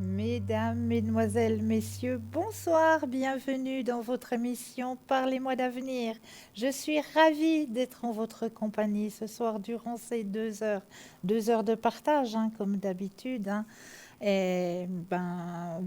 Mesdames, Mesdemoiselles, Messieurs, bonsoir, bienvenue dans votre émission Parlez-moi d'avenir. Je suis ravie d'être en votre compagnie ce soir durant ces 2 heures de partage, comme d'habitude. Et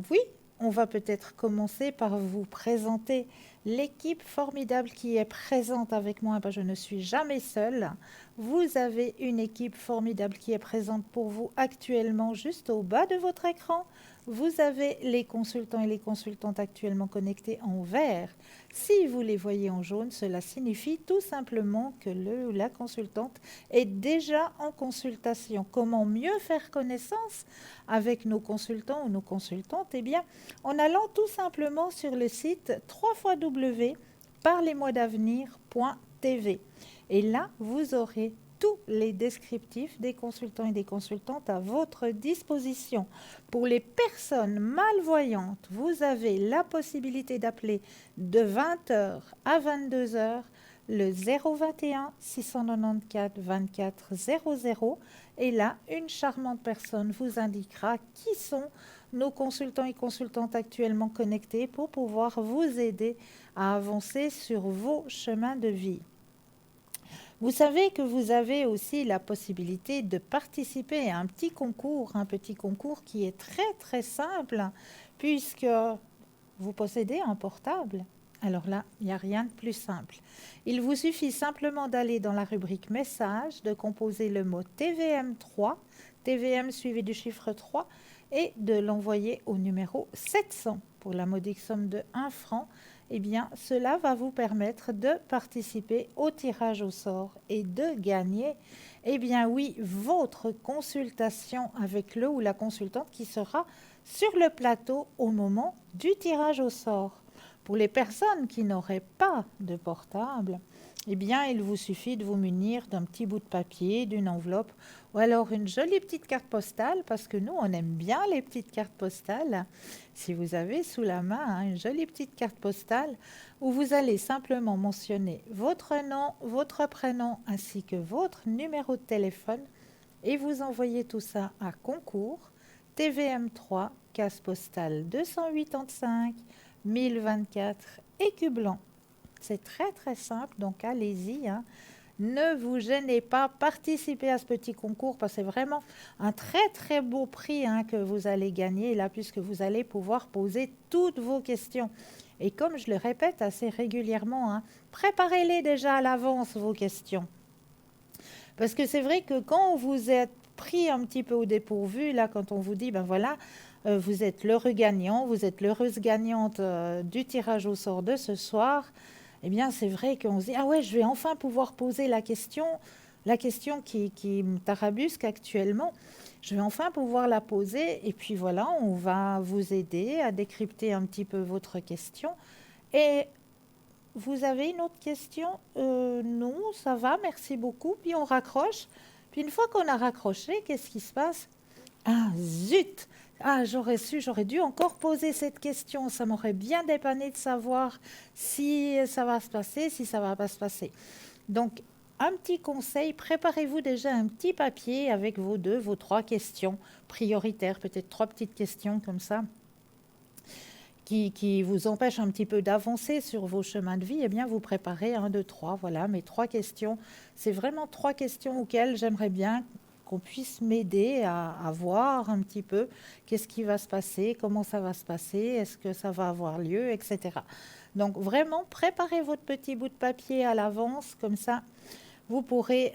oui, on va peut-être commencer par vous présenter l'équipe formidable qui est présente avec moi. Je ne suis jamais seule. Vous avez une équipe formidable qui est présente pour vous actuellement juste au bas de votre écran. Vous avez les consultants et les consultantes actuellement connectés en vert. Si vous les voyez en jaune, cela signifie tout simplement que le ou la consultante est déjà en consultation. Comment mieux faire connaissance avec nos consultants ou nos consultantes? Eh bien, en allant tout simplement sur le site www.parlez-moi-d'avenir.tv. Et là, vous aurez tous les descriptifs des consultants et des consultantes à votre disposition. Pour les personnes malvoyantes, vous avez la possibilité d'appeler de 20h à 22h le 021 694 24 00 et là, une charmante personne vous indiquera qui sont nos consultants et consultantes actuellement connectés pour pouvoir vous aider à avancer sur vos chemins de vie. Vous savez que vous avez aussi la possibilité de participer à un petit concours qui est très très simple puisque vous possédez un portable. Alors là, il n'y a rien de plus simple. Il vous suffit simplement d'aller dans la rubrique message, de composer le mot TVM3, TVM suivi du chiffre 3 et de l'envoyer au numéro 700 pour la modique somme de 1 franc. Eh bien, cela va vous permettre de participer au tirage au sort et de gagner, eh bien oui, votre consultation avec le ou la consultante qui sera sur le plateau au moment du tirage au sort. Pour les personnes qui n'auraient pas de portable, eh bien, il vous suffit de vous munir d'un petit bout de papier, d'une enveloppe ou alors une jolie petite carte postale, parce que nous, on aime bien les petites cartes postales. Si vous avez sous la main une jolie petite carte postale où vous allez simplement mentionner votre nom, votre prénom ainsi que votre numéro de téléphone et vous envoyez tout ça à concours TVM3, case postale 285 1024 Écublanc. C'est très très simple, donc allez-y. Ne vous gênez pas, participez à ce petit concours parce que c'est vraiment un très très beau prix que vous allez gagner là puisque vous allez pouvoir poser toutes vos questions. Et comme je le répète assez régulièrement, préparez-les déjà à l'avance vos questions. Parce que c'est vrai que quand vous êtes pris un petit peu au dépourvu, là quand on vous dit, vous êtes l'heureux gagnant, vous êtes l'heureuse gagnante du tirage au sort de ce soir, eh bien, c'est vrai qu'on se dit, ah ouais, je vais enfin pouvoir poser la question qui me tarabusque actuellement. Je vais enfin pouvoir la poser et puis voilà, on va vous aider à décrypter un petit peu votre question. Et vous avez une autre question? Non, ça va, merci beaucoup. Puis on raccroche. Puis une fois qu'on a raccroché, qu'est-ce qui se passe? Ah, zut! Ah, j'aurais dû encore poser cette question. Ça m'aurait bien dépanné de savoir si ça va se passer, si ça va pas se passer. Donc, un petit conseil, préparez-vous déjà un petit papier avec vos 3 questions prioritaires, peut-être 3 petites questions comme ça, qui vous empêchent un petit peu d'avancer sur vos chemins de vie. Eh bien, vous préparez 1, 2, 3, voilà, mes 3 questions. C'est vraiment 3 questions auxquelles j'aimerais bien qu'on puisse m'aider à voir un petit peu qu'est-ce qui va se passer, comment ça va se passer, est-ce que ça va avoir lieu, etc. Donc vraiment, préparez votre petit bout de papier à l'avance, comme ça, vous pourrez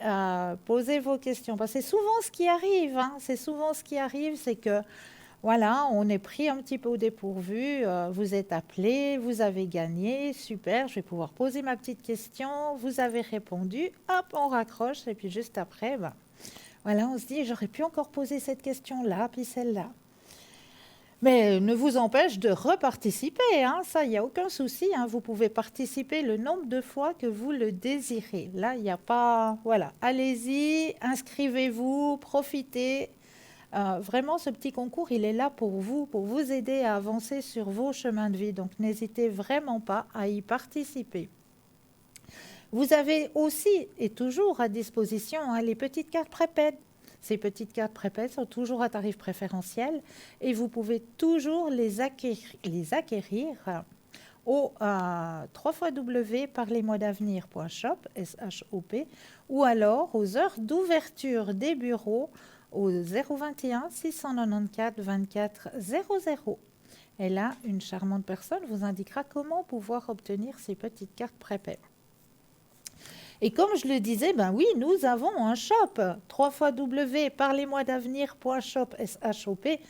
poser vos questions. Parce que c'est souvent ce qui arrive, hein. C'est souvent ce qui arrive, c'est que voilà, on est pris un petit peu au dépourvu, vous êtes appelé, vous avez gagné, super, je vais pouvoir poser ma petite question, vous avez répondu, hop, on raccroche, et puis juste après, ben, voilà, on se dit, j'aurais pu encore poser cette question-là, puis celle-là. Mais ne vous empêche de reparticiper, hein, ça, il n'y a aucun souci, hein, vous pouvez participer le nombre de fois que vous le désirez. Là, il n'y a pas... Voilà, allez-y, inscrivez-vous, profitez. Vraiment, ce petit concours, il est là pour vous aider à avancer sur vos chemins de vie. Donc, n'hésitez vraiment pas à y participer. Vous avez aussi et toujours à disposition hein, les petites cartes prépaides. Ces petites cartes prépaides sont toujours à tarif préférentiel et vous pouvez toujours les acquérir au www.parlesmois-d'avenir.shop, S-H-O-P, ou alors aux heures d'ouverture des bureaux au 021 694 24 00. Et là, une charmante personne vous indiquera comment pouvoir obtenir ces petites cartes prépaides. Et comme je le disais, ben oui, nous avons un shop, www.parlesmois-d'avenir.shop, S-H-O-P.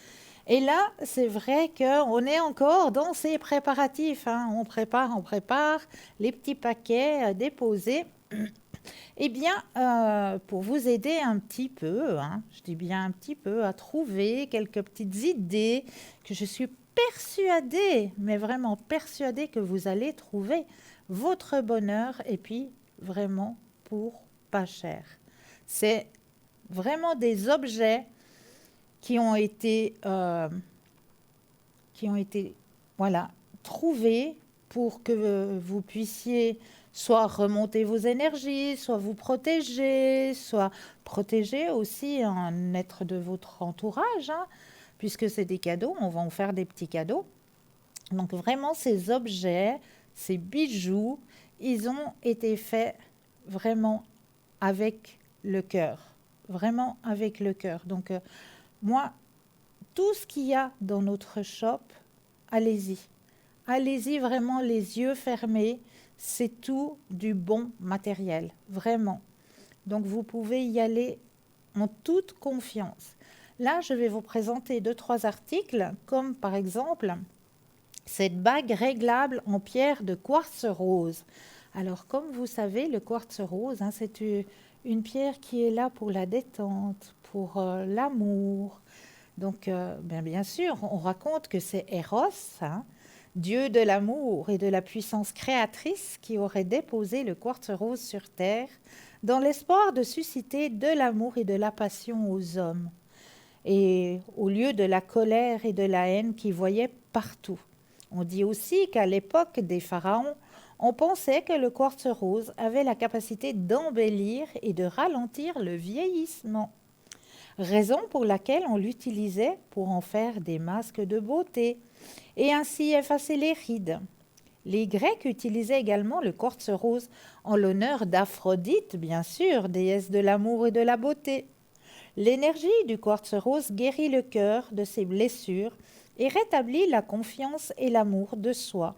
Et là, c'est vrai qu'on est encore dans ces préparatifs. Hein. On prépare les petits paquets déposés. Eh bien, pour vous aider un petit peu, hein, je dis bien un petit peu, à trouver quelques petites idées que je suis persuadée, mais vraiment persuadée que vous allez trouver votre bonheur et puis vraiment pour pas cher. C'est vraiment des objets qui ont été voilà, trouvés pour que vous puissiez soit remonter vos énergies, soit vous protéger, soit protéger aussi un être de votre entourage, hein, puisque c'est des cadeaux, on va en faire des petits cadeaux. Donc vraiment, ces objets, ces bijoux, ils ont été faits vraiment avec le cœur, vraiment avec le cœur. Donc moi, tout ce qu'il y a dans notre shop, allez-y. Allez-y vraiment les yeux fermés. C'est tout du bon matériel, vraiment. Donc, vous pouvez y aller en toute confiance. Là, je vais vous présenter 2-3 articles, comme par exemple cette bague réglable en pierre de quartz rose. Alors, comme vous savez, le quartz rose, hein, c'est une pierre qui est là pour la détente, pour l'amour. Donc, bien sûr, on raconte que c'est Eros, hein, dieu de l'amour et de la puissance créatrice, qui aurait déposé le quartz rose sur terre dans l'espoir de susciter de l'amour et de la passion aux hommes, et au lieu de la colère et de la haine qu'ils voyaient partout. On dit aussi qu'à l'époque des pharaons, on pensait que le quartz rose avait la capacité d'embellir et de ralentir le vieillissement, raison pour laquelle on l'utilisait pour en faire des masques de beauté et ainsi effacer les rides. Les Grecs utilisaient également le quartz rose en l'honneur d'Aphrodite, bien sûr, déesse de l'amour et de la beauté. L'énergie du quartz rose guérit le cœur de ses blessures et rétablit la confiance et l'amour de soi.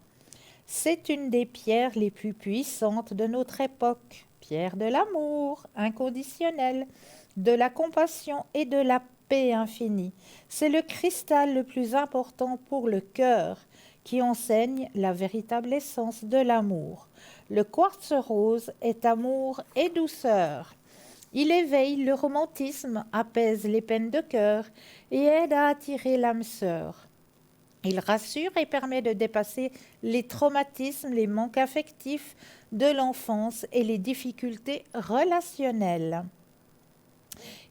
C'est une des pierres les plus puissantes de notre époque, pierre de l'amour inconditionnel, de la compassion et de la paix infinie. C'est le cristal le plus important pour le cœur, qui enseigne la véritable essence de l'amour. Le quartz rose est amour et douceur. Il éveille le romantisme, apaise les peines de cœur et aide à attirer l'âme sœur. Il rassure et permet de dépasser les traumatismes, les manques affectifs de l'enfance et les difficultés relationnelles.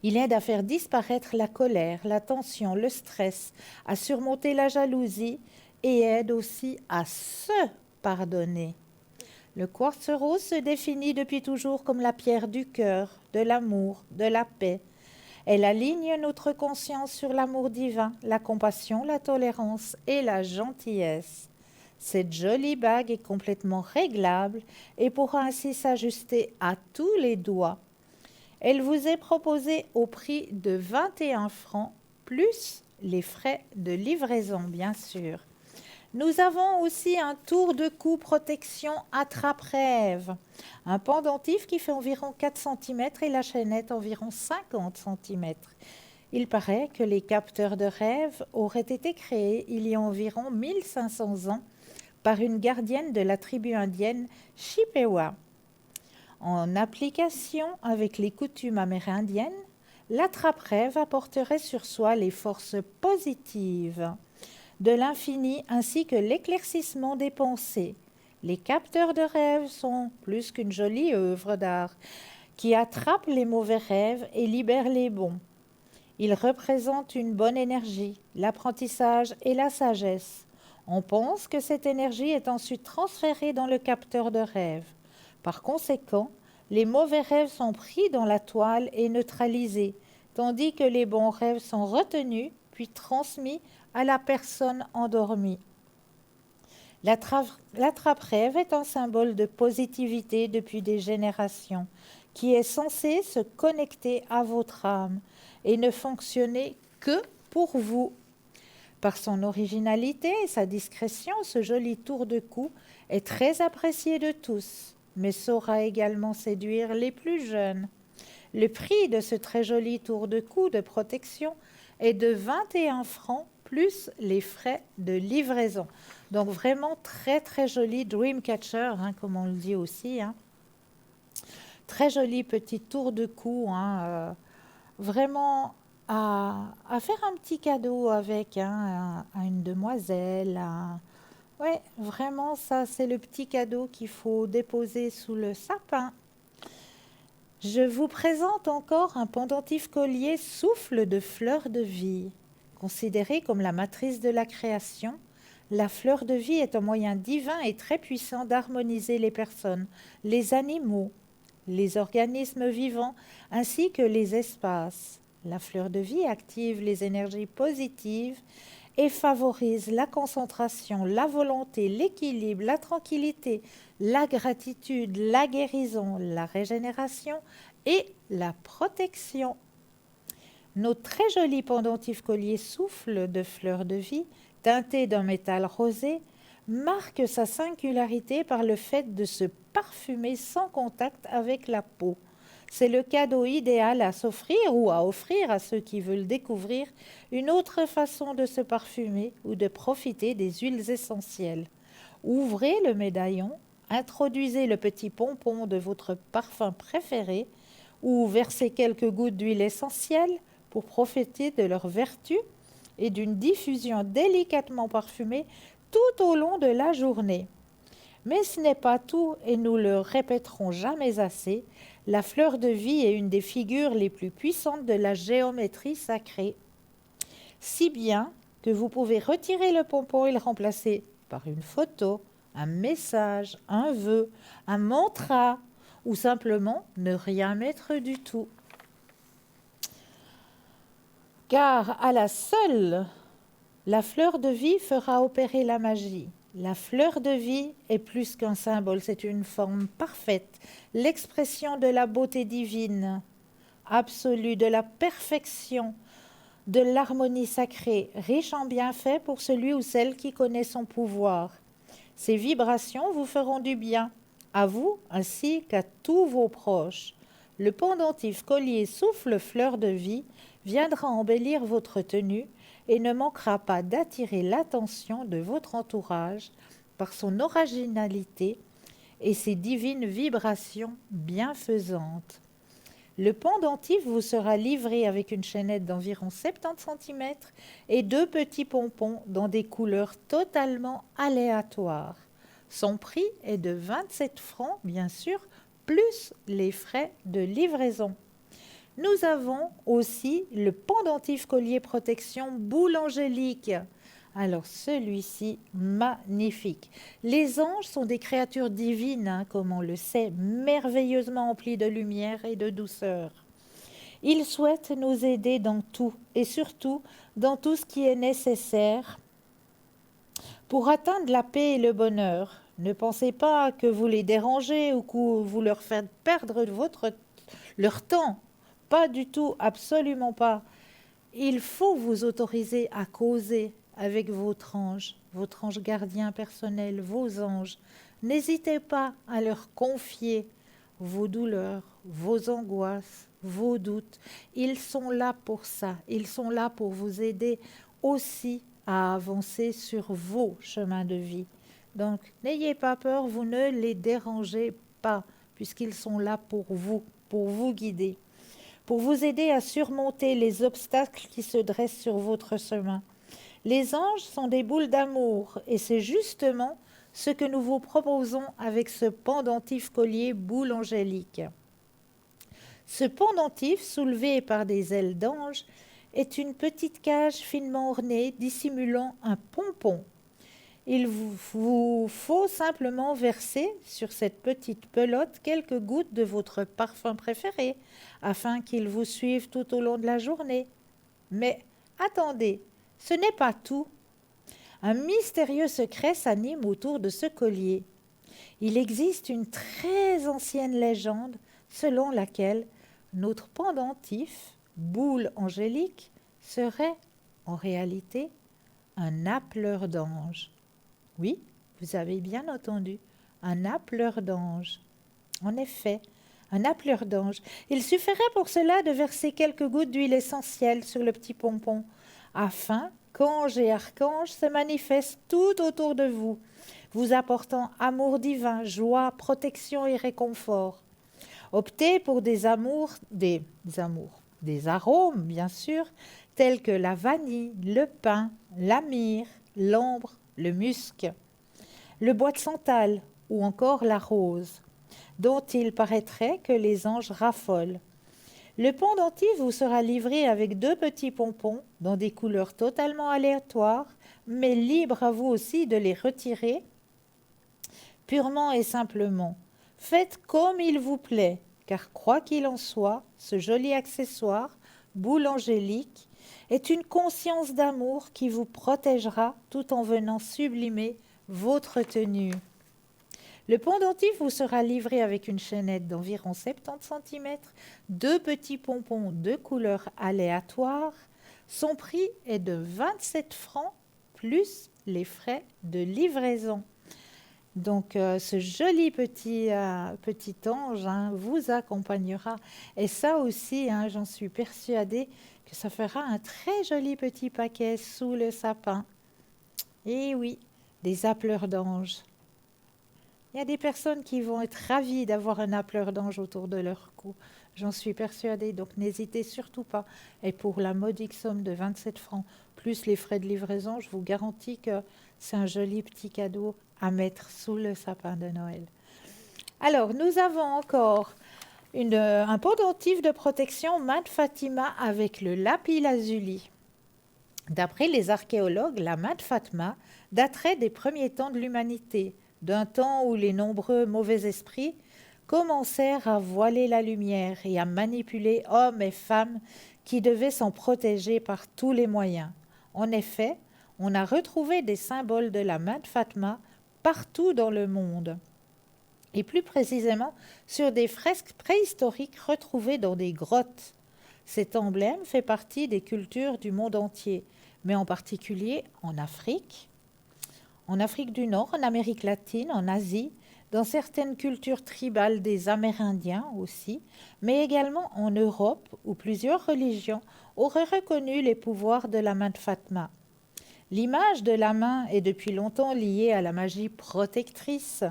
Il aide à faire disparaître la colère, la tension, le stress, à surmonter la jalousie et aide aussi à se pardonner. Le quartz rose se définit depuis toujours comme la pierre du cœur, de l'amour, de la paix. Elle aligne notre conscience sur l'amour divin, la compassion, la tolérance et la gentillesse. Cette jolie bague est complètement réglable et pourra ainsi s'ajuster à tous les doigts. Elle vous est proposée au prix de 21 francs, plus les frais de livraison, bien sûr. Nous avons aussi un tour de cou protection attrape-rêve. Un pendentif qui fait environ 4 cm et la chaînette environ 50 cm. Il paraît que les capteurs de rêve auraient été créés il y a environ 1500 ans par une gardienne de la tribu indienne Chippewa. En application avec les coutumes amérindiennes, l'attrape-rêve apporterait sur soi les forces positives de l'infini ainsi que l'éclaircissement des pensées. Les capteurs de rêve sont plus qu'une jolie œuvre d'art qui attrape les mauvais rêves et libère les bons. Ils représentent une bonne énergie, l'apprentissage et la sagesse. On pense que cette énergie est ensuite transférée dans le capteur de rêve. Par conséquent, les mauvais rêves sont pris dans la toile et neutralisés, tandis que les bons rêves sont retenus puis transmis à la personne endormie. L'attrape-rêve est un symbole de positivité depuis des générations, qui est censé se connecter à votre âme et ne fonctionner que pour vous. Par son originalité et sa discrétion, ce joli tour de cou est très apprécié de tous, mais saura également séduire les plus jeunes. Le prix de ce très joli tour de cou de protection est de 21 francs plus les frais de livraison. Donc vraiment très très joli Dreamcatcher, comme on le dit aussi. Très joli petit tour de cou, vraiment à faire un petit cadeau avec à une demoiselle. Ouais, vraiment ça c'est le petit cadeau qu'il faut déposer sous le sapin. Je vous présente encore un pendentif collier souffle de fleur de vie. Considéré comme la matrice de la création, la fleur de vie est un moyen divin et très puissant d'harmoniser les personnes, les animaux, les organismes vivants ainsi que les espaces. La fleur de vie active les énergies positives et favorise la concentration, la volonté, l'équilibre, la tranquillité, la gratitude, la guérison, la régénération et la protection. Nos très jolis pendentifs colliers souffle de fleurs de vie, teintés d'un métal rosé, marquent sa singularité par le fait de se parfumer sans contact avec la peau. C'est le cadeau idéal à s'offrir ou à offrir à ceux qui veulent découvrir une autre façon de se parfumer ou de profiter des huiles essentielles. Ouvrez le médaillon, introduisez le petit pompon de votre parfum préféré ou versez quelques gouttes d'huile essentielle pour profiter de leur vertu et d'une diffusion délicatement parfumée tout au long de la journée. Mais ce n'est pas tout et nous le répéterons jamais assez, la fleur de vie est une des figures les plus puissantes de la géométrie sacrée. Si bien que vous pouvez retirer le pompon et le remplacer par une photo, un message, un vœu, un mantra ou simplement ne rien mettre du tout. Car à la seule, la fleur de vie fera opérer la magie. La fleur de vie est plus qu'un symbole, c'est une forme parfaite, l'expression de la beauté divine, absolue, de la perfection, de l'harmonie sacrée, riche en bienfaits pour celui ou celle qui connaît son pouvoir. Ces vibrations vous feront du bien, à vous ainsi qu'à tous vos proches. Le pendentif collier souffle fleur de vie viendra embellir votre tenue et ne manquera pas d'attirer l'attention de votre entourage par son originalité et ses divines vibrations bienfaisantes. Le pendentif vous sera livré avec une chaînette d'environ 70 cm et 2 petits pompons dans des couleurs totalement aléatoires. Son prix est de 27 francs, bien sûr, plus les frais de livraison. Nous avons aussi le pendentif collier protection boule angélique. Alors celui-ci, magnifique. Les anges sont des créatures divines, comme on le sait, merveilleusement emplies de lumière et de douceur. Ils souhaitent nous aider dans tout et surtout dans tout ce qui est nécessaire pour atteindre la paix et le bonheur. Ne pensez pas que vous les dérangez ou que vous leur faites perdre leur temps. Pas du tout, absolument pas. Il faut vous autoriser à causer, avec votre ange gardien personnel, vos anges. N'hésitez pas à leur confier vos douleurs, vos angoisses, vos doutes. Ils sont là pour ça. Ils sont là pour vous aider aussi à avancer sur vos chemins de vie. Donc, n'ayez pas peur, vous ne les dérangez pas, puisqu'ils sont là pour vous guider, pour vous aider à surmonter les obstacles qui se dressent sur votre chemin. Les anges sont des boules d'amour, et c'est justement ce que nous vous proposons avec ce pendentif collier boule angélique. Ce pendentif, soulevé par des ailes d'ange, est une petite cage finement ornée dissimulant un pompon. Il vous faut simplement verser sur cette petite pelote quelques gouttes de votre parfum préféré afin qu'il vous suive tout au long de la journée. Mais attendez, ce n'est pas tout. Un mystérieux secret s'anime autour de ce collier. Il existe une très ancienne légende selon laquelle notre pendentif, boule angélique, serait en réalité un appeleur d'ange. Oui, vous avez bien entendu, un appeleur d'ange. En effet, un appeleur d'ange. Il suffirait pour cela de verser quelques gouttes d'huile essentielle sur le petit pompon, afin qu'ange et archange se manifestent tout autour de vous, vous apportant amour divin, joie, protection et réconfort. Optez pour des arômes, bien sûr, tels que la vanille, le pin, la myrrhe, l'ambre, le musc, le bois de santal ou encore la rose, dont il paraîtrait que les anges raffolent. Le pendentif vous sera livré avec 2 petits pompons dans des couleurs totalement aléatoires, mais libre à vous aussi de les retirer purement et simplement. Faites comme il vous plaît, car quoi qu'il en soit, ce joli accessoire, boule angélique, est une conscience d'amour qui vous protégera tout en venant sublimer votre tenue. Le pendentif vous sera livré avec une chaînette d'environ 70 cm, 2 petits pompons de couleurs aléatoires. Son prix est de 27 francs plus les frais de livraison. Donc, ce joli petit ange vous accompagnera. Et ça aussi, j'en suis persuadée que ça fera un très joli petit paquet sous le sapin. Et oui, des appeleurs d'ange. Il y a des personnes qui vont être ravies d'avoir un appeleur d'ange autour de leur cou. J'en suis persuadée, donc n'hésitez surtout pas. Et pour la modique somme de 27 francs, plus les frais de livraison, je vous garantis que c'est un joli petit cadeau à mettre sous le sapin de Noël. Alors, nous avons encore un pendentif de protection Mad Fatima avec le lapis lazuli. D'après les archéologues, la Mad Fatma daterait des premiers temps de l'humanité, d'un temps où les nombreux mauvais esprits commencèrent à voiler la lumière et à manipuler hommes et femmes qui devaient s'en protéger par tous les moyens. En effet, on a retrouvé des symboles de la Mad Fatma partout dans le monde, et plus précisément sur des fresques préhistoriques retrouvées dans des grottes. Cet emblème fait partie des cultures du monde entier, mais en particulier en Afrique du Nord, en Amérique latine, en Asie, dans certaines cultures tribales des Amérindiens aussi, mais également en Europe où plusieurs religions auraient reconnu les pouvoirs de la main de Fatma. L'image de la main est depuis longtemps liée à la magie protectrice.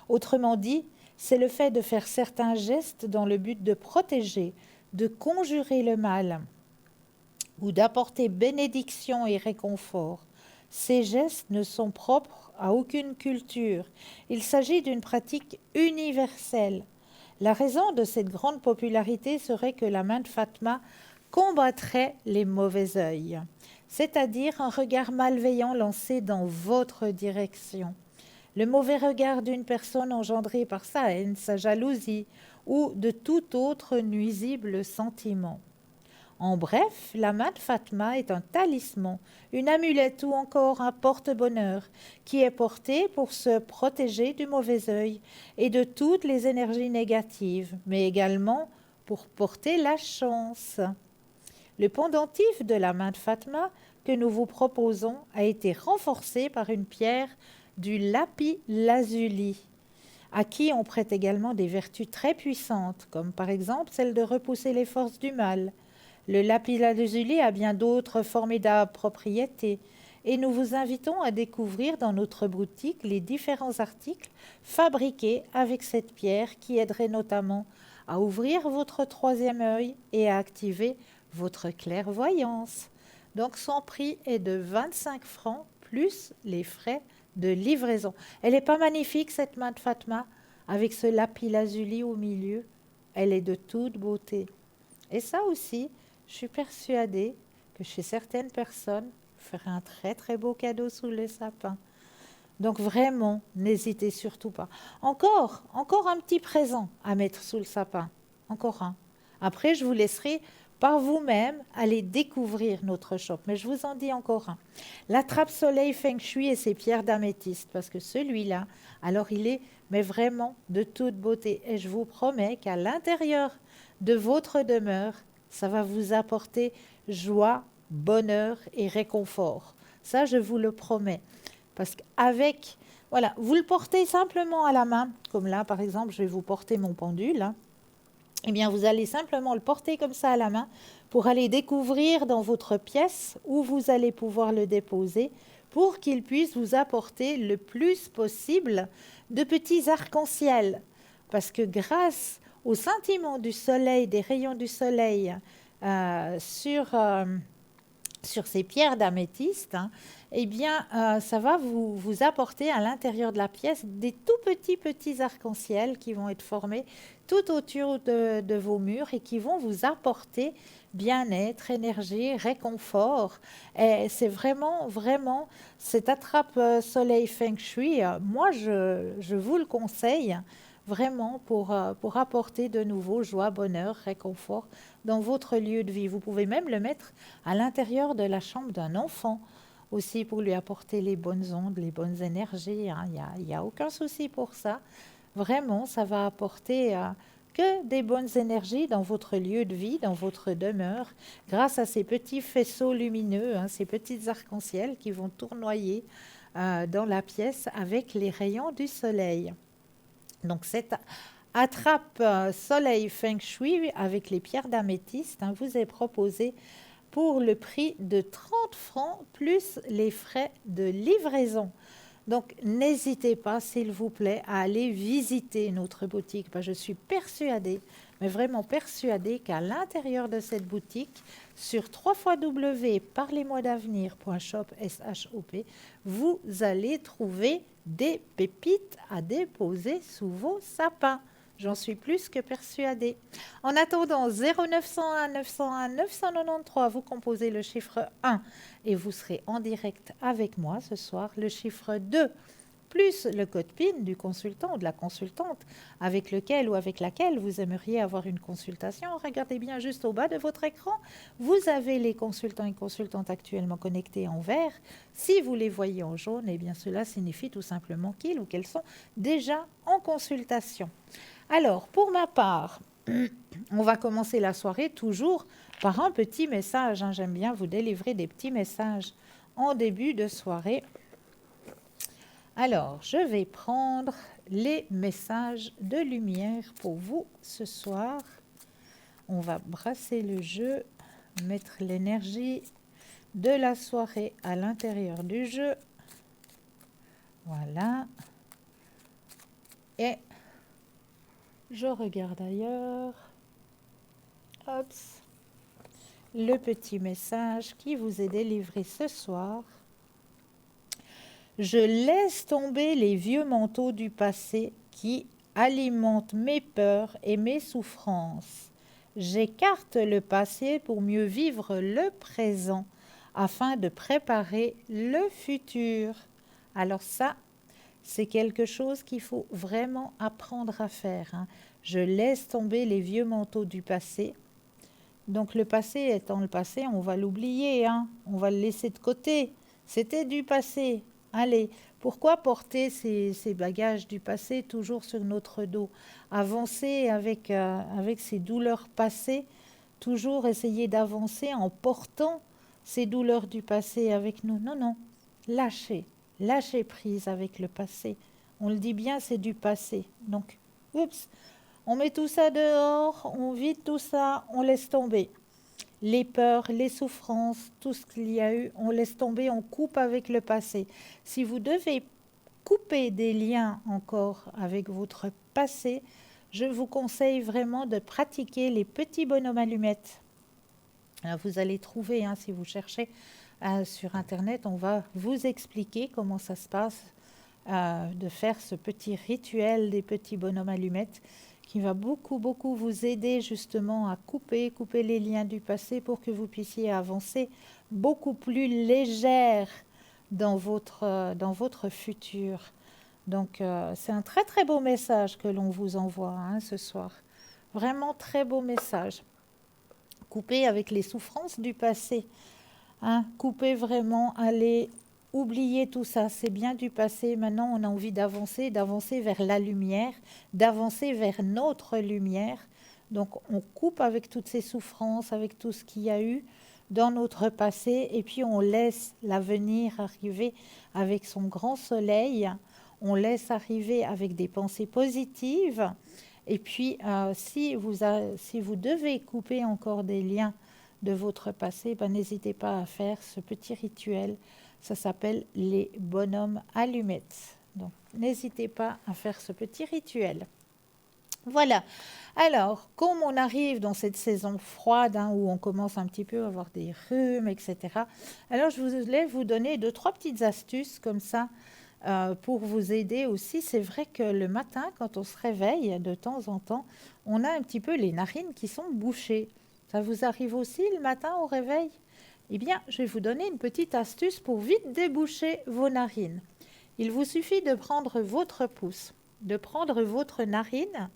Autrement dit, c'est le fait de faire certains gestes dans le but de protéger, de conjurer le mal ou d'apporter bénédiction et réconfort. Ces gestes ne sont propres à aucune culture. Il s'agit d'une pratique universelle. La raison de cette grande popularité serait que la main de Fatma combattrait les mauvais œils, c'est-à-dire un regard malveillant lancé dans votre direction. Le mauvais regard d'une personne engendré par sa haine, sa jalousie ou de tout autre nuisible sentiment. En bref, la main de Fatma est un talisman, une amulette ou encore un porte-bonheur qui est porté pour se protéger du mauvais œil et de toutes les énergies négatives, mais également pour porter la chance. Le pendentif de la main de Fatma que nous vous proposons a été renforcé par une pierre du lapis-lazuli, à qui on prête également des vertus très puissantes, comme par exemple celle de repousser les forces du mal. Le lapis-lazuli a bien d'autres formidables propriétés, et nous vous invitons à découvrir dans notre boutique les différents articles fabriqués avec cette pierre qui aiderait notamment à ouvrir votre troisième œil et à activer votre clairvoyance. Donc son prix est de 25 francs plus les frais de livraison. Elle n'est pas magnifique cette main de Fatma avec ce lapis-lazuli au milieu. Elle est de toute beauté. Et ça aussi, je suis persuadée que chez certaines personnes, ferait un très très beau cadeau sous le sapin. Donc vraiment, n'hésitez surtout pas. Encore un petit présent à mettre sous le sapin. Encore un. Après, je vous laisserai par vous-même aller découvrir notre shop. Mais je vous en dis encore un. L'attrape-soleil Feng Shui et ses pierres d'améthyste. Parce que celui-là, alors il est mais vraiment de toute beauté. Et je vous promets qu'à l'intérieur de votre demeure, ça va vous apporter joie, bonheur et réconfort. Ça, je vous le promets. Parce qu'avec, voilà, vous le portez simplement à la main, comme là, par exemple, je vais vous porter mon pendule. Hein. Eh bien, vous allez simplement le porter comme ça à la main pour aller découvrir dans votre pièce où vous allez pouvoir le déposer pour qu'il puisse vous apporter le plus possible de petits arcs-en-ciel. Parce que grâce au scintillement du soleil, des rayons du soleil sur ces pierres d'améthyste, hein, eh bien, ça va vous apporter à l'intérieur de la pièce des tout petits arcs-en-ciel qui vont être formés tout autour de vos murs et qui vont vous apporter bien-être, énergie, réconfort. Et c'est vraiment cette attrape-soleil Feng Shui, moi, je vous le conseille vraiment pour apporter de nouveau joie, bonheur, réconfort dans votre lieu de vie. Vous pouvez même le mettre à l'intérieur de la chambre d'un enfant aussi pour lui apporter les bonnes ondes, les bonnes énergies. Hein. Il y a aucun souci pour ça. Vraiment, ça va apporter que des bonnes énergies dans votre lieu de vie, dans votre demeure, grâce à ces petits faisceaux lumineux, hein, ces petits arcs-en-ciel qui vont tournoyer dans la pièce avec les rayons du soleil. Donc cette attrape soleil Feng Shui avec les pierres d'améthyste hein, vous est proposée pour le prix de 30 francs plus les frais de livraison. Donc n'hésitez pas s'il vous plaît à aller visiter notre boutique. Je suis persuadée, mais vraiment persuadée qu'à l'intérieur de cette boutique, sur www.parlez-moi-d'avenir.shop, vous allez trouver des pépites à déposer sous vos sapins. J'en suis plus que persuadée. En attendant, 0901 901 993, vous composez le chiffre 1 et vous serez en direct avec moi ce soir. Le chiffre 2 plus le code PIN du consultant ou de la consultante avec lequel ou avec laquelle vous aimeriez avoir une consultation. Regardez bien juste au bas de votre écran. Vous avez les consultants et consultantes actuellement connectés en vert. Si vous les voyez en jaune, eh bien cela signifie tout simplement qu'ils ou qu'elles sont déjà en consultation. Alors, pour ma part, on va commencer la soirée toujours par un petit message. Hein. J'aime bien vous délivrer des petits messages en début de soirée. Alors, je vais prendre les messages de lumière pour vous ce soir. On va brasser le jeu, mettre l'énergie de la soirée à l'intérieur du jeu. Voilà. Et je regarde ailleurs. Hop. Le petit message qui vous est délivré ce soir. Je laisse tomber les vieux manteaux du passé qui alimentent mes peurs et mes souffrances. J'écarte le passé pour mieux vivre le présent afin de préparer le futur. Alors ça, c'est quelque chose qu'il faut vraiment apprendre à faire. Hein. Je laisse tomber les vieux manteaux du passé. Donc le passé étant le passé, on va l'oublier, hein. On va le laisser de côté. C'était du passé. Allez, pourquoi porter ces bagages du passé toujours sur notre dos? Avancer avec ces douleurs passées, toujours essayer d'avancer en portant ces douleurs du passé avec nous. Non, non, lâchez, lâchez prise avec le passé. On le dit bien, c'est du passé. Donc, oups, on met tout ça dehors, on vide tout ça, on laisse tomber. Les peurs, les souffrances, tout ce qu'il y a eu, on laisse tomber, on coupe avec le passé. Si vous devez couper des liens encore avec votre passé, je vous conseille vraiment de pratiquer les petits bonhommes allumettes. Alors vous allez trouver, si vous cherchez sur Internet, on va vous expliquer comment ça se passe, de faire ce petit rituel des petits bonhommes allumettes qui va beaucoup, beaucoup vous aider justement à couper les liens du passé pour que vous puissiez avancer beaucoup plus légère dans votre futur. Donc, c'est un très, très beau message que l'on vous envoie ce soir. Vraiment très beau message. Couper avec les souffrances du passé. Couper vraiment, allez oublier tout ça. C'est bien du passé. Maintenant, on a envie d'avancer vers la lumière, d'avancer vers notre lumière. Donc, on coupe avec toutes ces souffrances, avec tout ce qu'il y a eu dans notre passé. Et puis, on laisse l'avenir arriver avec son grand soleil. On laisse arriver avec des pensées positives. Et puis, si vous devez couper encore des liens de votre passé, n'hésitez pas à faire ce petit rituel. Ça s'appelle les bonhommes allumettes. Donc, n'hésitez pas à faire ce petit rituel. Voilà. Alors, comme on arrive dans cette saison froide, où on commence un petit peu à avoir des rhumes, etc., alors je voulais vous donner 2-3 petites astuces comme ça, pour vous aider aussi. C'est vrai que le matin, quand on se réveille, de temps en temps, on a un petit peu les narines qui sont bouchées. Ça vous arrive aussi le matin au réveil? Eh bien, je vais vous donner une petite astuce pour vite déboucher vos narines. Il vous suffit de prendre votre pouce, de prendre votre narine,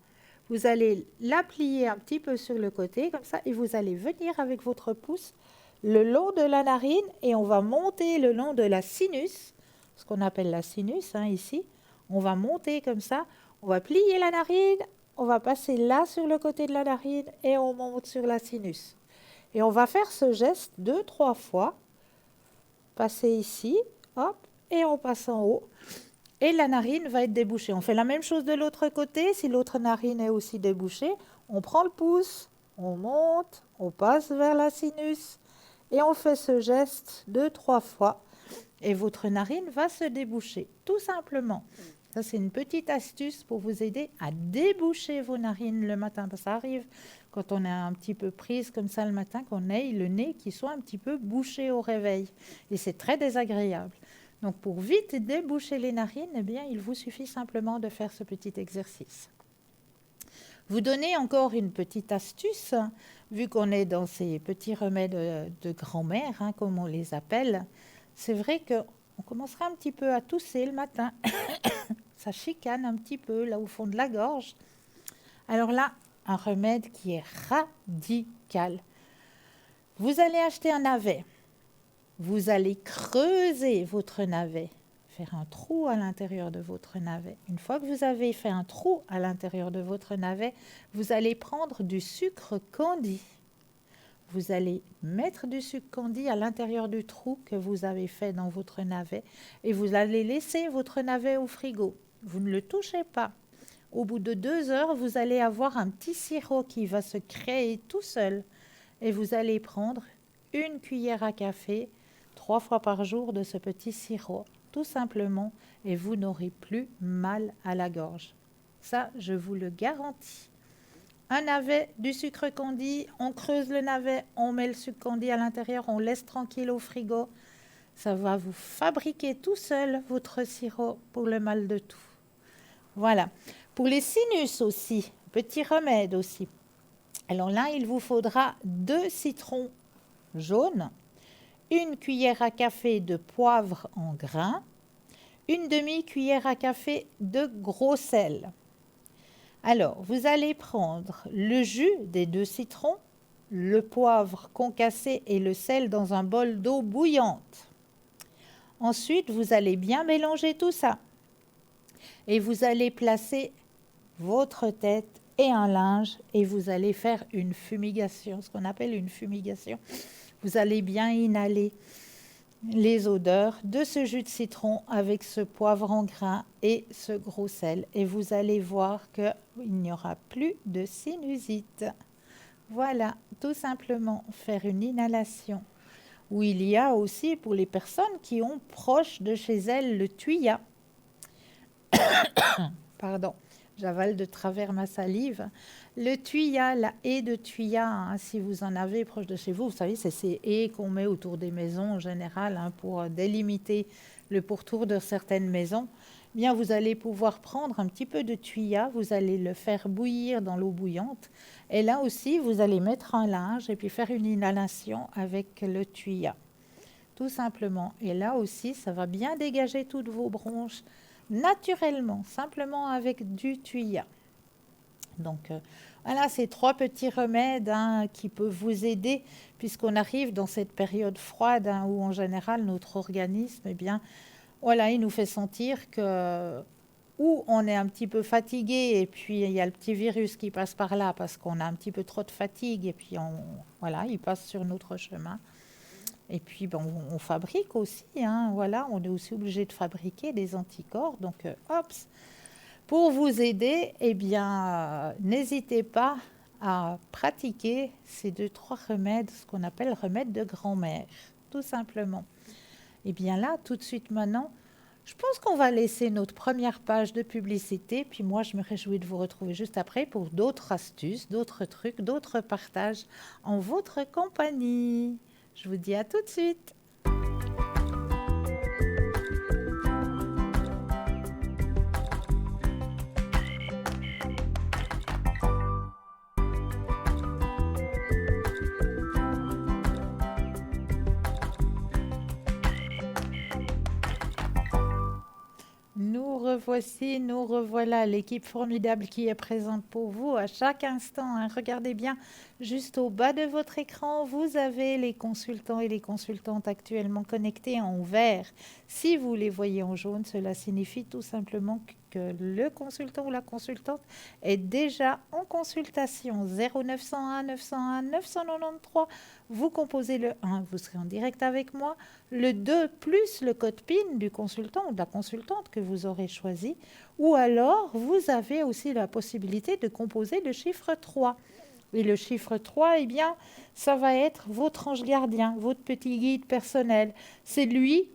vous allez la plier un petit peu sur le côté, comme ça, et vous allez venir avec votre pouce le long de la narine, et on va monter le long de la sinus, ce qu'on appelle la sinus ici. On va monter comme ça, on va plier la narine, on va passer là sur le côté de la narine et on monte sur la sinus. Et on va faire ce geste 2-3 fois. Passer ici, hop, et on passe en haut. Et la narine va être débouchée. On fait la même chose de l'autre côté. Si l'autre narine est aussi débouchée, on prend le pouce, on monte, on passe vers la sinus et on fait ce geste 2-3 fois. Et votre narine va se déboucher, tout simplement. Ça, c'est une petite astuce pour vous aider à déboucher vos narines le matin. Ça arrive quand on est un petit peu prise comme ça le matin, qu'on ait le nez qui soit un petit peu bouché au réveil. Et c'est très désagréable. Donc, pour vite déboucher les narines, eh bien, il vous suffit simplement de faire ce petit exercice. Vous donnez encore une petite astuce, vu qu'on est dans ces petits remèdes de grand-mère, comme on les appelle. C'est vrai qu'on commencera un petit peu à tousser le matin. Ça chicane un petit peu là au fond de la gorge. Alors là, un remède qui est radical. Vous allez acheter un navet. Vous allez creuser votre navet, faire un trou à l'intérieur de votre navet. Une fois que vous avez fait un trou à l'intérieur de votre navet, vous allez prendre du sucre candi. Vous allez mettre du sucre candi à l'intérieur du trou que vous avez fait dans votre navet et vous allez laisser votre navet au frigo. Vous ne le touchez pas. Au bout de 2 heures, vous allez avoir un petit sirop qui va se créer tout seul et vous allez prendre 1 cuillère à café 3 fois par jour de ce petit sirop, tout simplement, et vous n'aurez plus mal à la gorge. Ça, je vous le garantis. Un navet, du sucre candi, on creuse le navet, on met le sucre candi à l'intérieur, on laisse tranquille au frigo. Ça va vous fabriquer tout seul votre sirop pour le mal de tout. Voilà. Pour les sinus aussi, petit remède aussi. Alors là, il vous faudra 2 citrons jaunes, 1 cuillère à café de poivre en grains, 1 demi-cuillère à café de gros sel. Alors, vous allez prendre le jus des 2 citrons, le poivre concassé et le sel dans un bol d'eau bouillante. Ensuite, vous allez bien mélanger tout ça. Et vous allez placer votre tête et un linge et vous allez faire une fumigation, ce qu'on appelle une fumigation. Vous allez bien inhaler les odeurs de ce jus de citron avec ce poivron grain et ce gros sel. Et vous allez voir qu'il n'y aura plus de sinusite. Voilà, tout simplement faire une inhalation. Où il y a aussi pour les personnes qui ont proche de chez elles le tuya. Pardon, j'avale de travers ma salive. Le tuya, la haie de tuya, hein, si vous en avez proche de chez vous, vous savez, c'est ces haies qu'on met autour des maisons en général hein, pour délimiter le pourtour de certaines maisons. Bien, vous allez pouvoir prendre un petit peu de tuya, vous allez le faire bouillir dans l'eau bouillante. Et là aussi, vous allez mettre un linge et puis faire une inhalation avec le tuya. Tout simplement. Et là aussi, ça va bien dégager toutes vos bronches naturellement, simplement avec du tuya. Donc, voilà, ces 3 petits remèdes hein, qui peuvent vous aider puisqu'on arrive dans cette période froide hein, où en général notre organisme, eh bien, voilà, il nous fait sentir que ou on est un petit peu fatigué et puis il y a le petit virus qui passe par là parce qu'on a un petit peu trop de fatigue et puis voilà, il passe sur notre chemin. Et puis bon, on fabrique aussi, hein, voilà, on est aussi obligé de fabriquer des anticorps. Donc, pour vous aider, eh bien, n'hésitez pas à pratiquer ces 2-3 remèdes, ce qu'on appelle remèdes de grand-mère, tout simplement. Et bien là, tout de suite maintenant, je pense qu'on va laisser notre première page de publicité, puis moi je me réjouis de vous retrouver juste après pour d'autres astuces, d'autres trucs, d'autres partages en votre compagnie. Je vous dis à tout de suite. Nous revoilà, l'équipe formidable qui est présente pour vous à chaque instant. Hein. Regardez bien, juste au bas de votre écran, vous avez les consultants et les consultantes actuellement connectés en vert. Si vous les voyez en jaune, cela signifie tout simplement que le consultant ou la consultante est déjà en consultation. 0901 901 993, vous composez le 1, vous serez en direct avec moi. Le 2 plus le code PIN du consultant ou de la consultante que vous aurez choisi. Ou alors, vous avez aussi la possibilité de composer le chiffre 3. Et le chiffre 3, eh bien, ça va être votre ange gardien, votre petit guide personnel. C'est lui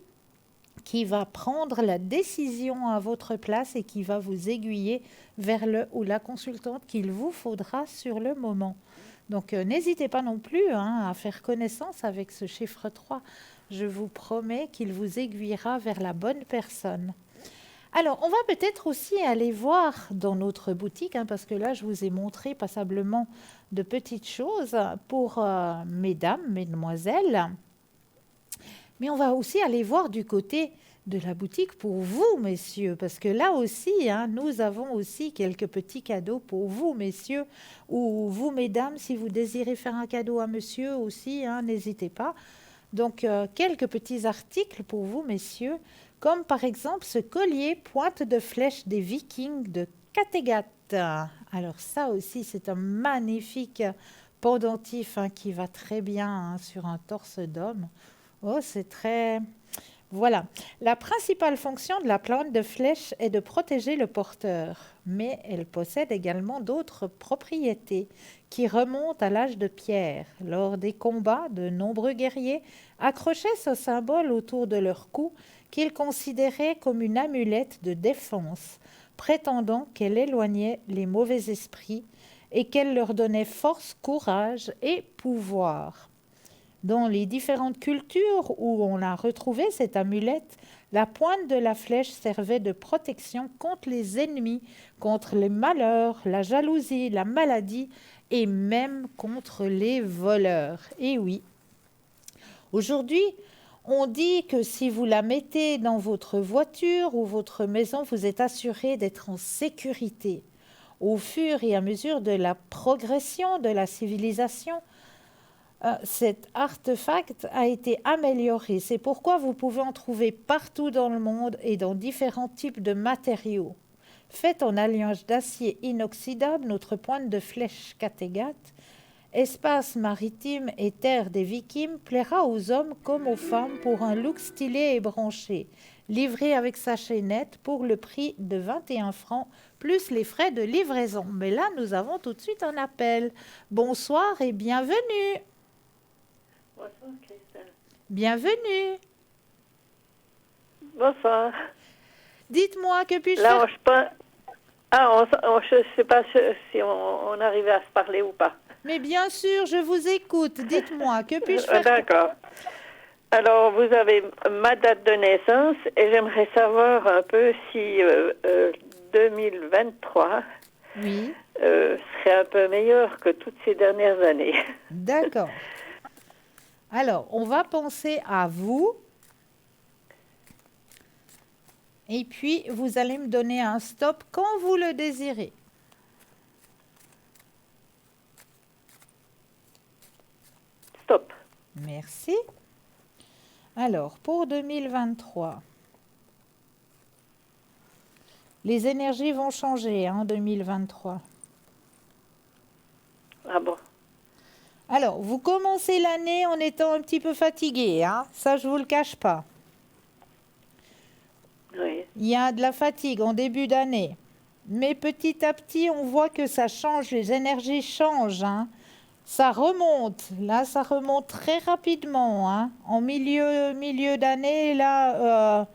qui va prendre la décision à votre place et qui va vous aiguiller vers le ou la consultante qu'il vous faudra sur le moment. Donc, n'hésitez pas non plus à faire connaissance avec ce chiffre 3. Je vous promets qu'il vous aiguillera vers la bonne personne. Alors, on va peut-être aussi aller voir dans notre boutique, parce que là, je vous ai montré passablement de petites choses pour mesdames, mesdemoiselles. Mais on va aussi aller voir du côté de la boutique pour vous, messieurs, parce que là aussi, nous avons aussi quelques petits cadeaux pour vous, messieurs, ou vous, mesdames, si vous désirez faire un cadeau à monsieur aussi, n'hésitez pas. Donc, quelques petits articles pour vous, messieurs, comme par exemple ce collier pointe de flèche des Vikings de Kattegat. Alors ça aussi, c'est un magnifique pendentif qui va très bien sur un torse d'homme. Oh, c'est très... Voilà. La principale fonction de la plante de flèche est de protéger le porteur, mais elle possède également d'autres propriétés qui remontent à l'âge de pierre. Lors des combats, de nombreux guerriers accrochaient ce symbole autour de leur cou qu'ils considéraient comme une amulette de défense, prétendant qu'elle éloignait les mauvais esprits et qu'elle leur donnait force, courage et pouvoir. Dans les différentes cultures où on a retrouvé cette amulette, la pointe de la flèche servait de protection contre les ennemis, contre les malheurs, la jalousie, la maladie et même contre les voleurs. Et oui, aujourd'hui, on dit que si vous la mettez dans votre voiture ou votre maison, vous êtes assuré d'être en sécurité. Au fur et à mesure de la progression de la civilisation, cet artefact a été amélioré. C'est pourquoi vous pouvez en trouver partout dans le monde et dans différents types de matériaux. Faite en alliage d'acier inoxydable, notre pointe de flèche Kattegat, espace maritime et terre des Vikings, plaira aux hommes comme aux femmes pour un look stylé et branché, livré avec sa chaînette pour le prix de 21 francs, plus les frais de livraison. Mais là, nous avons tout de suite un appel. Bonsoir et bienvenue. Bonsoir, Christelle. Bienvenue. Bonsoir. Dites-moi, que puis-je Là, faire? je pas. Je ne sais pas si on arrivait à se parler ou pas. Mais bien sûr, je vous écoute. Dites-moi, que puis-je faire? D'accord. Alors, vous avez ma date de naissance et j'aimerais savoir un peu si 2023 Oui, serait un peu meilleur que toutes ces dernières années. d'accord. Alors, on va penser à vous. Et puis, vous allez me donner un stop quand vous le désirez. Stop. Merci. Alors, pour 2023, les énergies vont changer en 2023. Ah bon? Alors, vous commencez l'année en étant un petit peu fatigué, hein? Ça, je ne vous le cache pas. Oui. Il y a de la fatigue en début d'année. Mais petit à petit, on voit que ça change, les énergies changent, hein. Ça remonte, là, ça remonte très rapidement, hein. En milieu d'année, là,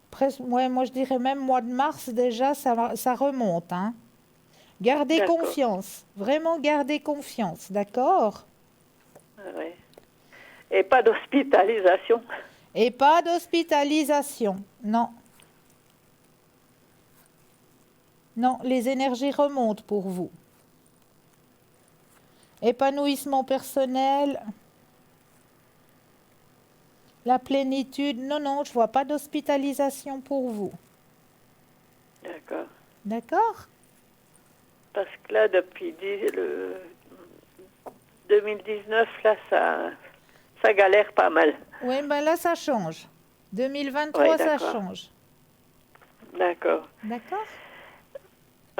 presque, ouais, moi je dirais même mois de mars déjà, ça remonte, hein. Gardez D'accord. confiance, vraiment gardez confiance, d'accord? Oui. Et pas d'hospitalisation. Et pas d'hospitalisation, non. Non, les énergies remontent pour vous. Épanouissement personnel, la plénitude, non, non, je vois pas d'hospitalisation pour vous. D'accord. D'accord? Parce que là, depuis le 2019, là, ça galère pas mal. Oui, ben là, ça change. 2023, Oui, ça d'accord. change. D'accord. D'accord?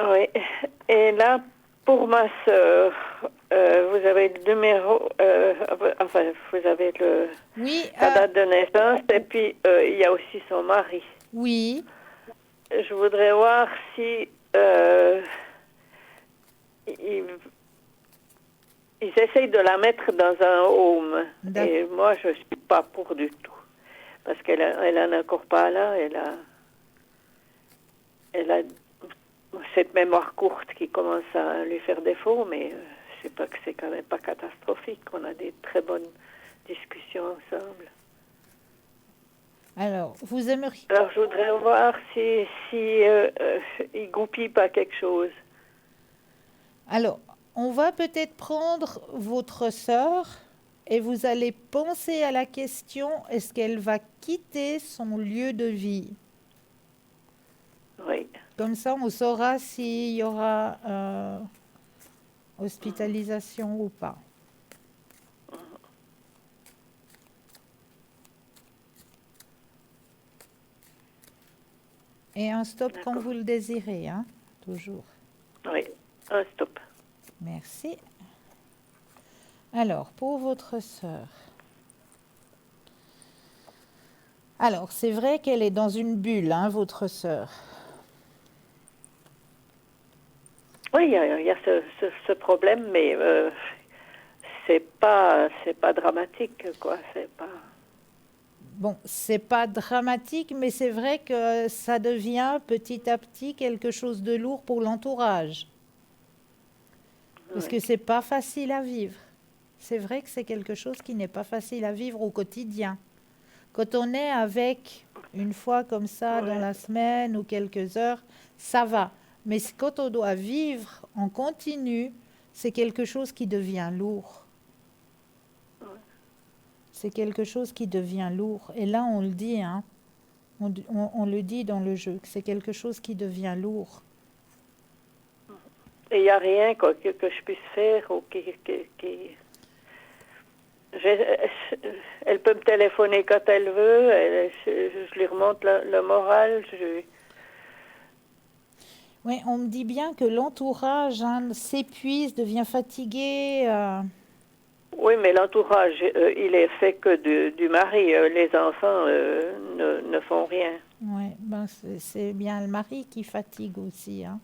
Oui. Et là, pour ma sœur, vous avez le numéro, enfin, vous avez Oui, sa date de naissance, et puis il y a aussi son mari. oui. Je voudrais voir si ils essayent de la mettre dans un home. D'ac- Et moi, je suis pas pour du tout. Parce qu'elle en a encore pas là, elle a cette mémoire courte qui commence à lui faire défaut, mais je sais pas que c'est quand même pas catastrophique. On a des très bonnes discussions ensemble. Alors, vous aimeriez... Alors, je voudrais voir si il goupille pas quelque chose. Alors, on va peut-être prendre votre sœur et vous allez penser à la question, est-ce qu'elle va quitter son lieu de vie? Oui, Comme ça, on saura s'il y aura hospitalisation ou pas. Et un stop quand D'accord. vous le désirez, hein, toujours. oui. Un stop. Merci. Alors, pour votre sœur. Alors, c'est vrai qu'elle est dans une bulle, hein, votre sœur. Oui, il y a ce problème, mais c'est pas dramatique, quoi. C'est pas. Bon, c'est pas dramatique, mais c'est vrai que ça devient petit à petit quelque chose de lourd pour l'entourage. Parce que Oui. c'est pas facile à vivre. C'est vrai que c'est quelque chose qui n'est pas facile à vivre au quotidien. Quand on est avec une fois comme ça dans Ouais. la semaine ou quelques heures, ça va. Mais quand on doit vivre en continu, c'est quelque chose qui devient lourd. C'est quelque chose qui devient lourd. Et là, on le dit, hein, on le dit dans le jeu, que c'est quelque chose qui devient lourd. Et il n'y a rien quoi, que je puisse faire ou elle peut me téléphoner quand elle veut, je lui remonte le moral. Oui, on me dit bien que l'entourage hein, s'épuise, devient fatigué. Oui, mais l'entourage, il est fait que du mari. Les enfants ne font rien. Ouais, ben c'est bien le mari qui fatigue aussi. Hein.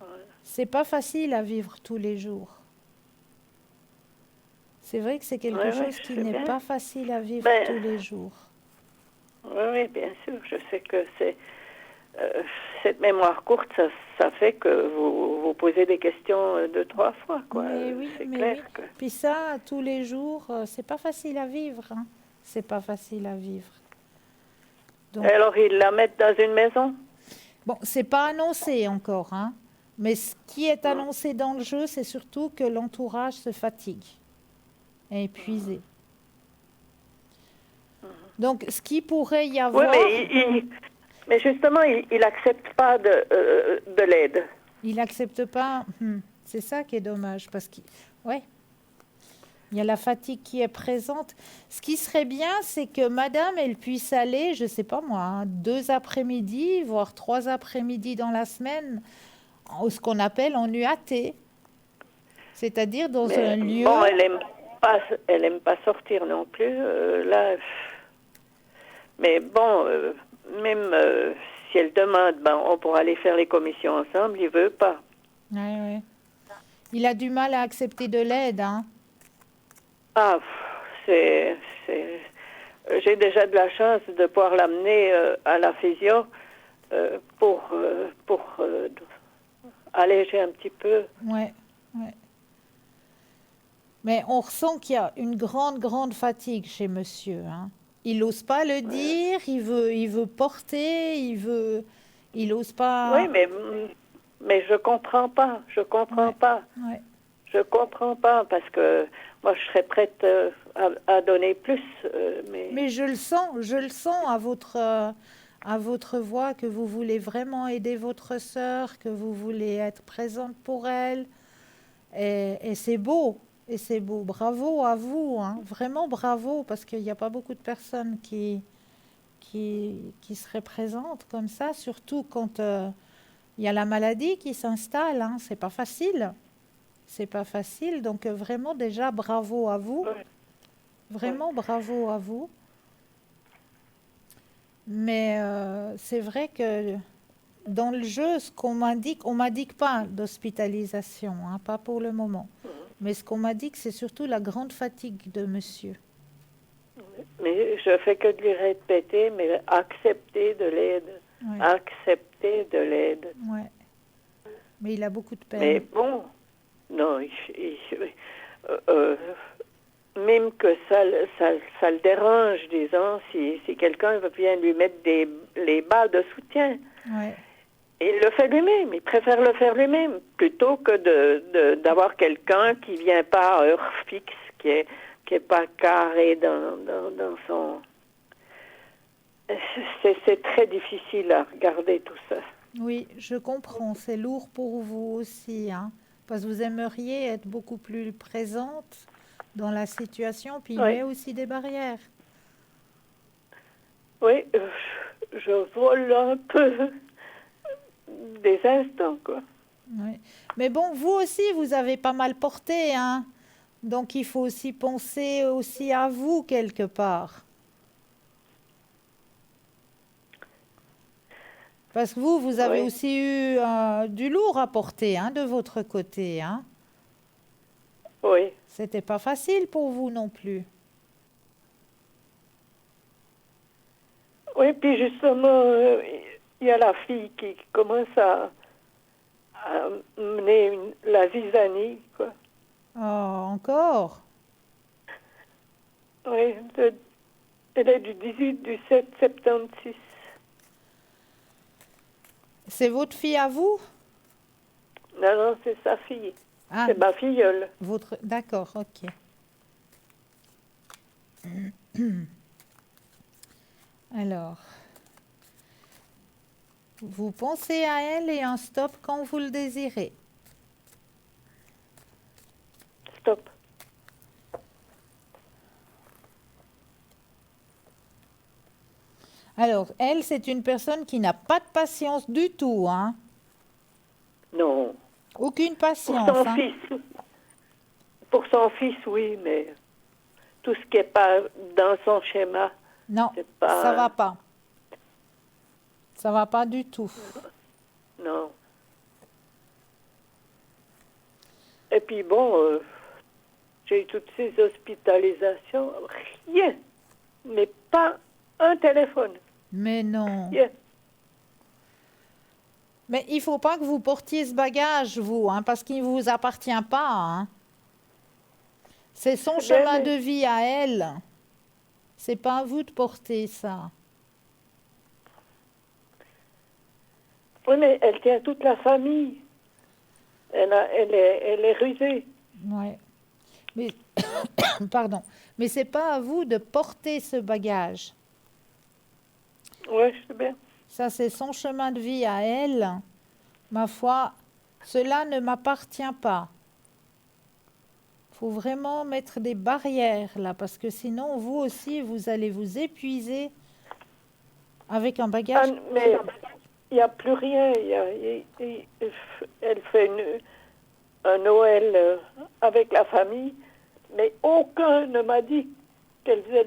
Ouais. C'est pas facile à vivre tous les jours. C'est vrai que c'est quelque Oui, oui, chose qui je sais n'est bien. pas facile à vivre Ben, tous les jours. oui, oui, bien sûr. Je sais que euh, cette mémoire courte, ça fait que vous posez des questions deux, trois fois, quoi. C'est Mais clair oui. que. Puis ça, tous les jours, c'est pas facile à vivre. Hein. C'est pas facile à vivre. Donc, Alors, ils la mettent dans une maison? bon, c'est pas annoncé encore, hein. Mais ce qui est Hmm. annoncé dans le jeu, c'est surtout que l'entourage se fatigue, est épuisé. Donc, ce qui pourrait y Oui, avoir, mais justement, il n'accepte pas de l'aide. il n'accepte pas. C'est ça qui est dommage, parce qu'il, ouais, il y a la fatigue qui est présente. Ce qui serait bien, c'est que Madame, elle puisse aller, je sais pas moi, hein, 2 après-midi, voire 3 après-midi dans la semaine, ce qu'on appelle en UAT, c'est-à-dire dans un Mais lieu. bon, elle aime pas sortir non plus. Là, mais bon, même si elle demande, ben, on pourra aller faire les commissions ensemble. Il veut pas. Ouais, ouais. Il a du mal à accepter de l'aide, hein. Ah, c'est. J'ai déjà de la chance de pouvoir l'amener à la physio pour alléger un petit peu. Ouais, ouais. Mais on ressent qu'il y a une grande, grande fatigue chez monsieur, hein. Il n'ose pas le Ouais. dire, il veut porter, il n'ose Oui, pas. mais je comprends pas. Je comprends Ouais, pas. ouais. Je comprends pas parce que moi je serais prête à donner plus, mais Mais je le sens à votre voix que vous voulez vraiment aider votre sœur, que vous voulez être présente pour elle. Et c'est beau, et c'est beau. Bravo à vous, hein. Vraiment bravo, parce qu'il n'y a pas beaucoup de personnes qui seraient présentes comme ça, surtout quand il y a la maladie qui s'installe. Hein. C'est pas facile. C'est pas facile. Donc vraiment déjà bravo à vous. ouais, ouais. Vraiment bravo à vous. Mais c'est vrai que dans le jeu, ce on m'indique pas d'hospitalisation, hein, pas pour le moment. Mais ce qu'on m'a dit, c'est surtout la grande fatigue de monsieur. Mais je fais que de lui répéter, mais accepter de l'aide, Ouais, accepter de l'aide. ouais. Mais il a beaucoup de Mais peine. bon, non, euh, euh, même que ça le dérange, disons, si quelqu'un vient lui mettre les balles de soutien. Ouais, Il le fait lui-même, il préfère le faire lui-même plutôt que d'avoir quelqu'un qui vient pas à heure fixe, qui est pas carré dans son. C'est très difficile à regarder tout ça. oui, je comprends. C'est lourd pour vous aussi, hein, parce que vous aimeriez être beaucoup plus présente dans la situation, puis il Oui, met aussi des barrières. oui, je vole un peu des instants, quoi. Ouais. Mais bon, vous aussi, vous avez pas mal porté, hein. Donc il faut aussi penser aussi à vous quelque part. Parce que vous avez Oui, aussi eu du lourd à porter, hein, de votre côté, hein. oui, C'était pas facile pour vous non plus. oui. Puis justement, il y a la fille qui commence à mener la zizanie, quoi. Oh, encore? Oui, elle est du 18 du 7 76. C'est votre fille à vous? Non, non, c'est sa fille. Ah, C'est ma filleule. votre. D'accord, ok. Alors, vous pensez à elle et un stop quand vous le désirez. Stop. Alors, elle, c'est une personne qui n'a pas de patience du tout, hein. Aucune Pour patience, son hein. fils. Pour son fils, oui, mais tout ce qui n'est pas dans son schéma, Non, c'est ça pas... va pas. Ça va pas du tout. Non. Et puis bon, j'ai eu toutes ces hospitalisations, rien, mais pas un téléphone, Mais non. rien. Mais il faut pas que vous portiez ce bagage, vous, hein, parce qu'il ne vous appartient pas, hein. C'est son C'est bien, chemin de mais, vie à elle. C'est pas à vous de porter ça. oui, mais elle tient toute la famille. Elle est rusée. Ouais. Mais pardon. Mais c'est pas à vous de porter ce bagage. Oui, je sais bien. Ça, c'est son chemin de vie à elle. Ma foi, cela ne m'appartient pas. Faut vraiment mettre des barrières là, parce que sinon, vous aussi, vous allez vous épuiser avec un Ah, bagage. mais il n'y a plus rien. Elle fait un Noël avec la famille, mais aucun ne m'a dit qu'elle faisait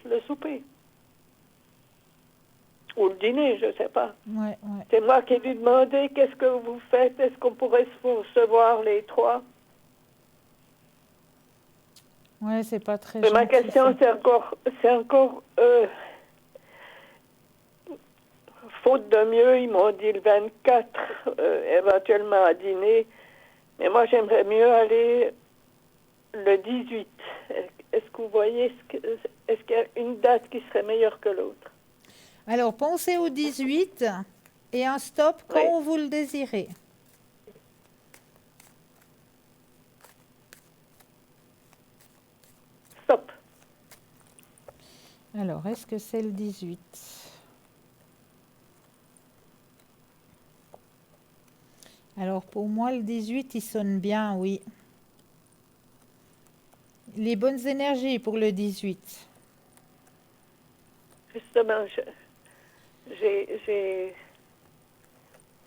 le souper. Ou le dîner, je ne sais pas. Ouais, ouais. C'est moi qui lui demandais qu'est-ce que vous faites, est-ce qu'on pourrait se recevoir les trois. Ouais, c'est pas très Mais ma gentil, ça. question, c'est encore faute de mieux, ils m'ont dit le 24, éventuellement à dîner. Mais moi, j'aimerais mieux aller le 18. Est-ce que vous voyez, est-ce qu'il y a une date qui serait meilleure que l'autre? Alors, pensez au 18 et un stop Oui, quand vous le désirez. stop. Alors, est-ce que c'est le 18? Alors, pour moi, le 18, il sonne bien, oui. Les bonnes énergies pour le 18. Justement, j'ai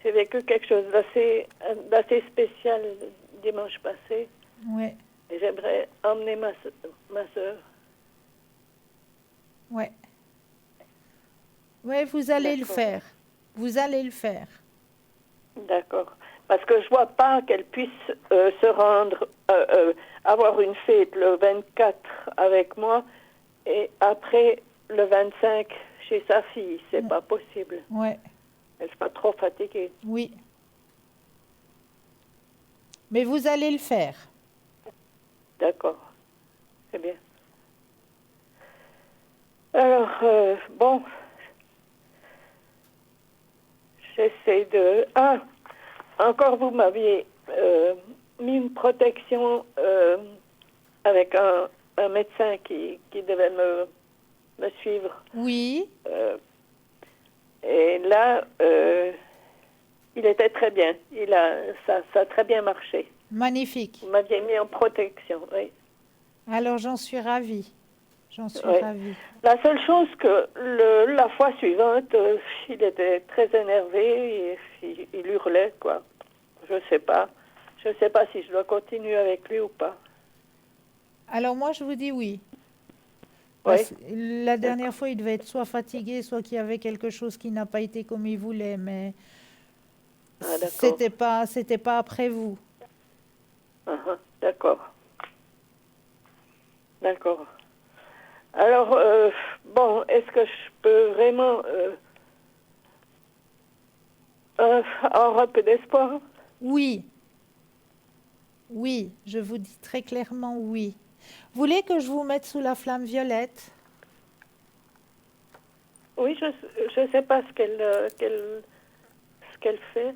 j'ai vécu quelque chose d'assez spécial dimanche passé. Ouais, Et j'aimerais emmener ma soeur. ouais. Ouais, vous allez le D'accord. faire. Vous allez le faire. D'accord. Parce que je vois pas qu'elle puisse se rendre, avoir une fête le 24 avec moi et après le 25 chez sa fille. C'est pas possible. Ouais, Elle sera trop fatiguée. oui. Mais vous allez le faire. D'accord. C'est bien. Alors, bon, j'essaie de... Ah, encore vous m'aviez mis une protection avec un médecin qui devait me suivre. Oui, Euh, et là, il était très bien. Ça a très bien marché. magnifique. Vous m'aviez mis en protection, oui. Alors, j'en suis ravie. J'en suis Oui. ravie. La seule chose que la fois suivante, il était très énervé, et il hurlait, quoi. Je sais pas. Je sais pas si je dois continuer avec lui ou pas. Alors, moi, je vous dis oui. Oui, La d'accord. dernière fois, il devait être soit fatigué, soit qu'il y avait quelque chose qui n'a pas été comme il voulait, mais Ah, d'accord. c'était pas après vous. Ah, ah, d'accord. D'accord. Alors, bon, est-ce que je peux vraiment avoir un peu d'espoir? Oui, oui, je vous dis très clairement oui. Vous voulez que je vous mette sous la flamme violette? Oui, je sais pas ce qu'elle fait.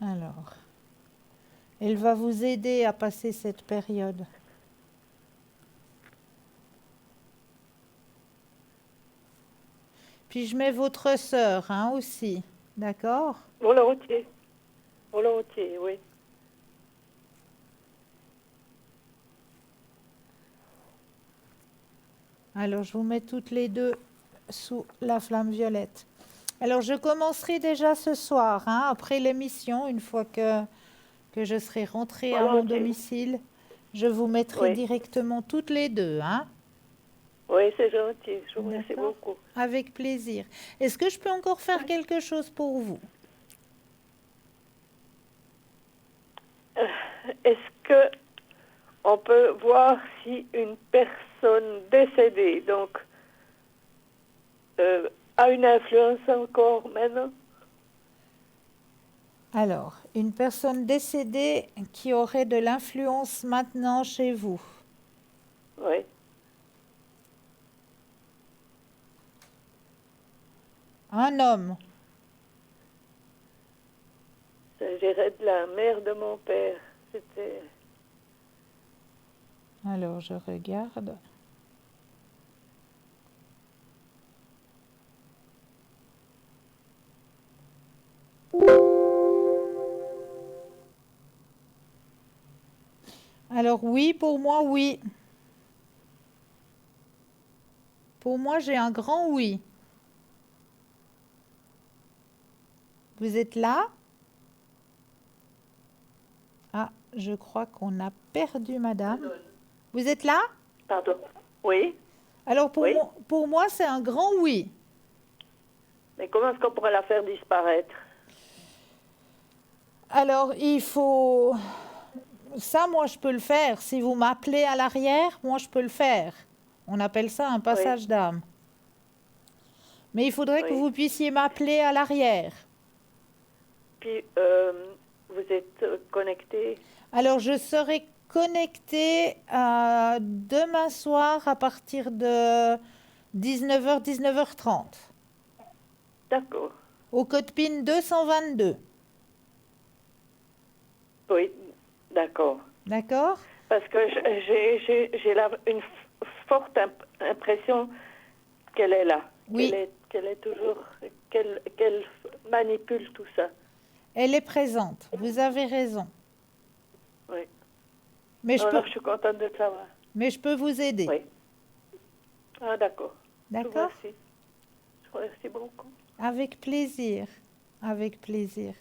Alors, elle va vous aider à passer cette période. Puis je mets votre sœur, hein, aussi. D'accord? Volontiers. Volontiers, oui. Alors, je vous mets toutes les deux sous la flamme violette. Alors, je commencerai déjà ce soir, hein, après l'émission, une fois que je serai rentrée à mon Volontiers. domicile. Je vous mettrai Oui. directement toutes les deux, hein. Oui, c'est gentil. Je vous remercie D'accord? beaucoup. Avec plaisir. Est-ce que je peux encore faire quelque chose pour vous? Est-ce que on peut voir si une personne décédée, donc, a une influence encore maintenant? Alors, une personne décédée qui aurait de l'influence maintenant chez vous. Oui. Un homme. Il s'agirait de la mère de mon père. C'était... Alors, je regarde. Alors oui, pour moi, oui. Pour moi, j'ai un grand oui. Vous êtes là? Ah, je crois qu'on a perdu madame. Vous êtes là? Pardon. Oui, Alors oui. pour moi, c'est un grand oui. Mais comment est-ce qu'on pourrait la faire disparaître? Alors, il faut... Ça, moi, je peux le faire. Si vous m'appelez à l'arrière, moi, je peux le faire. On appelle ça un passage d'âme. Mais il faudrait que Oui. vous puissiez m'appeler à l'arrière. Puis, vous êtes connecté? Alors, je serai connectée demain soir à partir de 19h, 19h30 D'accord. au code PIN 222. Oui, d'accord. D'accord? Parce que j'ai là une forte impression qu'elle est là. Oui. Qu'elle est toujours... Qu'elle manipule tout ça. Elle est présente. Vous avez raison. Oui. Mais je Alors, je suis contente de le savoir. je peux vous aider. Oui. Ah, d'accord. D'accord? Je vous remercie beaucoup. Avec plaisir. Avec plaisir.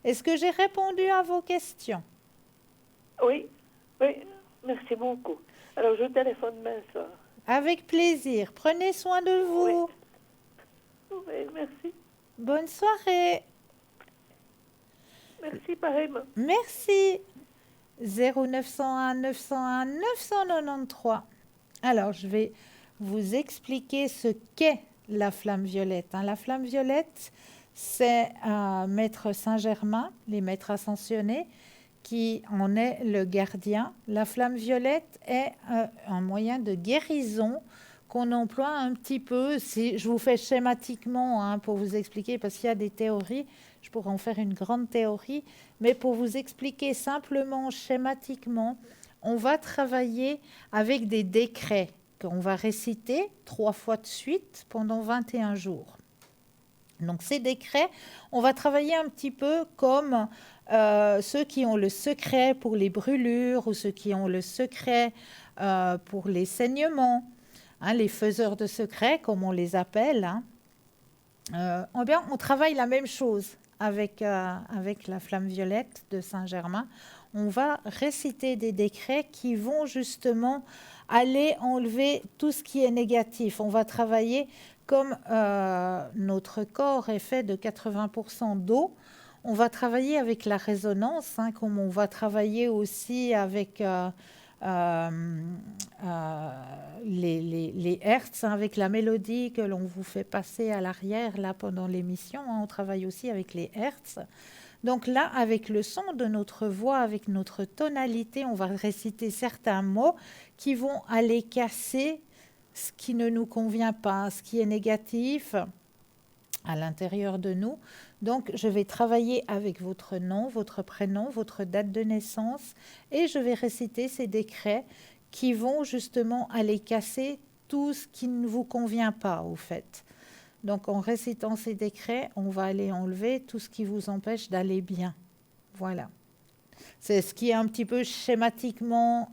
Est-ce que j'ai répondu à vos questions? Oui, oui, merci beaucoup. Alors, je téléphone demain soir. Avec plaisir. Prenez soin de vous. Oui, merci. Bonne soirée. Merci, pareillement. Merci. 0901 901 993. Alors, je vais vous expliquer ce qu'est la flamme violette. La flamme violette, c'est Maître Saint-Germain, les maîtres ascensionnés, qui en est le gardien. La flamme violette est un moyen de guérison qu'on emploie un petit peu, si je vous fais schématiquement pour vous expliquer, parce qu'il y a des théories, je pourrais en faire une grande théorie, mais pour vous expliquer simplement, schématiquement, on va travailler avec des décrets qu'on va réciter 3 fois de suite pendant 21 jours. Donc ces décrets, on va travailler un petit peu comme ceux qui ont le secret pour les brûlures ou ceux qui ont le secret pour les saignements, les faiseurs de secrets comme on les appelle. On travaille la même chose avec la flamme violette de Saint-Germain. On va réciter des décrets qui vont justement aller enlever tout ce qui est négatif. On va travailler comme notre corps est fait de 80% d'eau. On va travailler avec la résonance, comme on va travailler aussi avec les hertz, avec la mélodie que l'on vous fait passer à l'arrière là pendant l'émission. On travaille aussi avec les hertz. Donc là, avec le son de notre voix, avec notre tonalité, on va réciter certains mots qui vont aller casser ce qui ne nous convient pas, ce qui est négatif à l'intérieur de nous. Donc, je vais travailler avec votre nom, votre prénom, votre date de naissance et je vais réciter ces décrets qui vont justement aller casser tout ce qui ne vous convient pas, au fait. Donc, en récitant ces décrets, on va aller enlever tout ce qui vous empêche d'aller bien. Voilà. C'est ce qui est un petit peu schématiquement...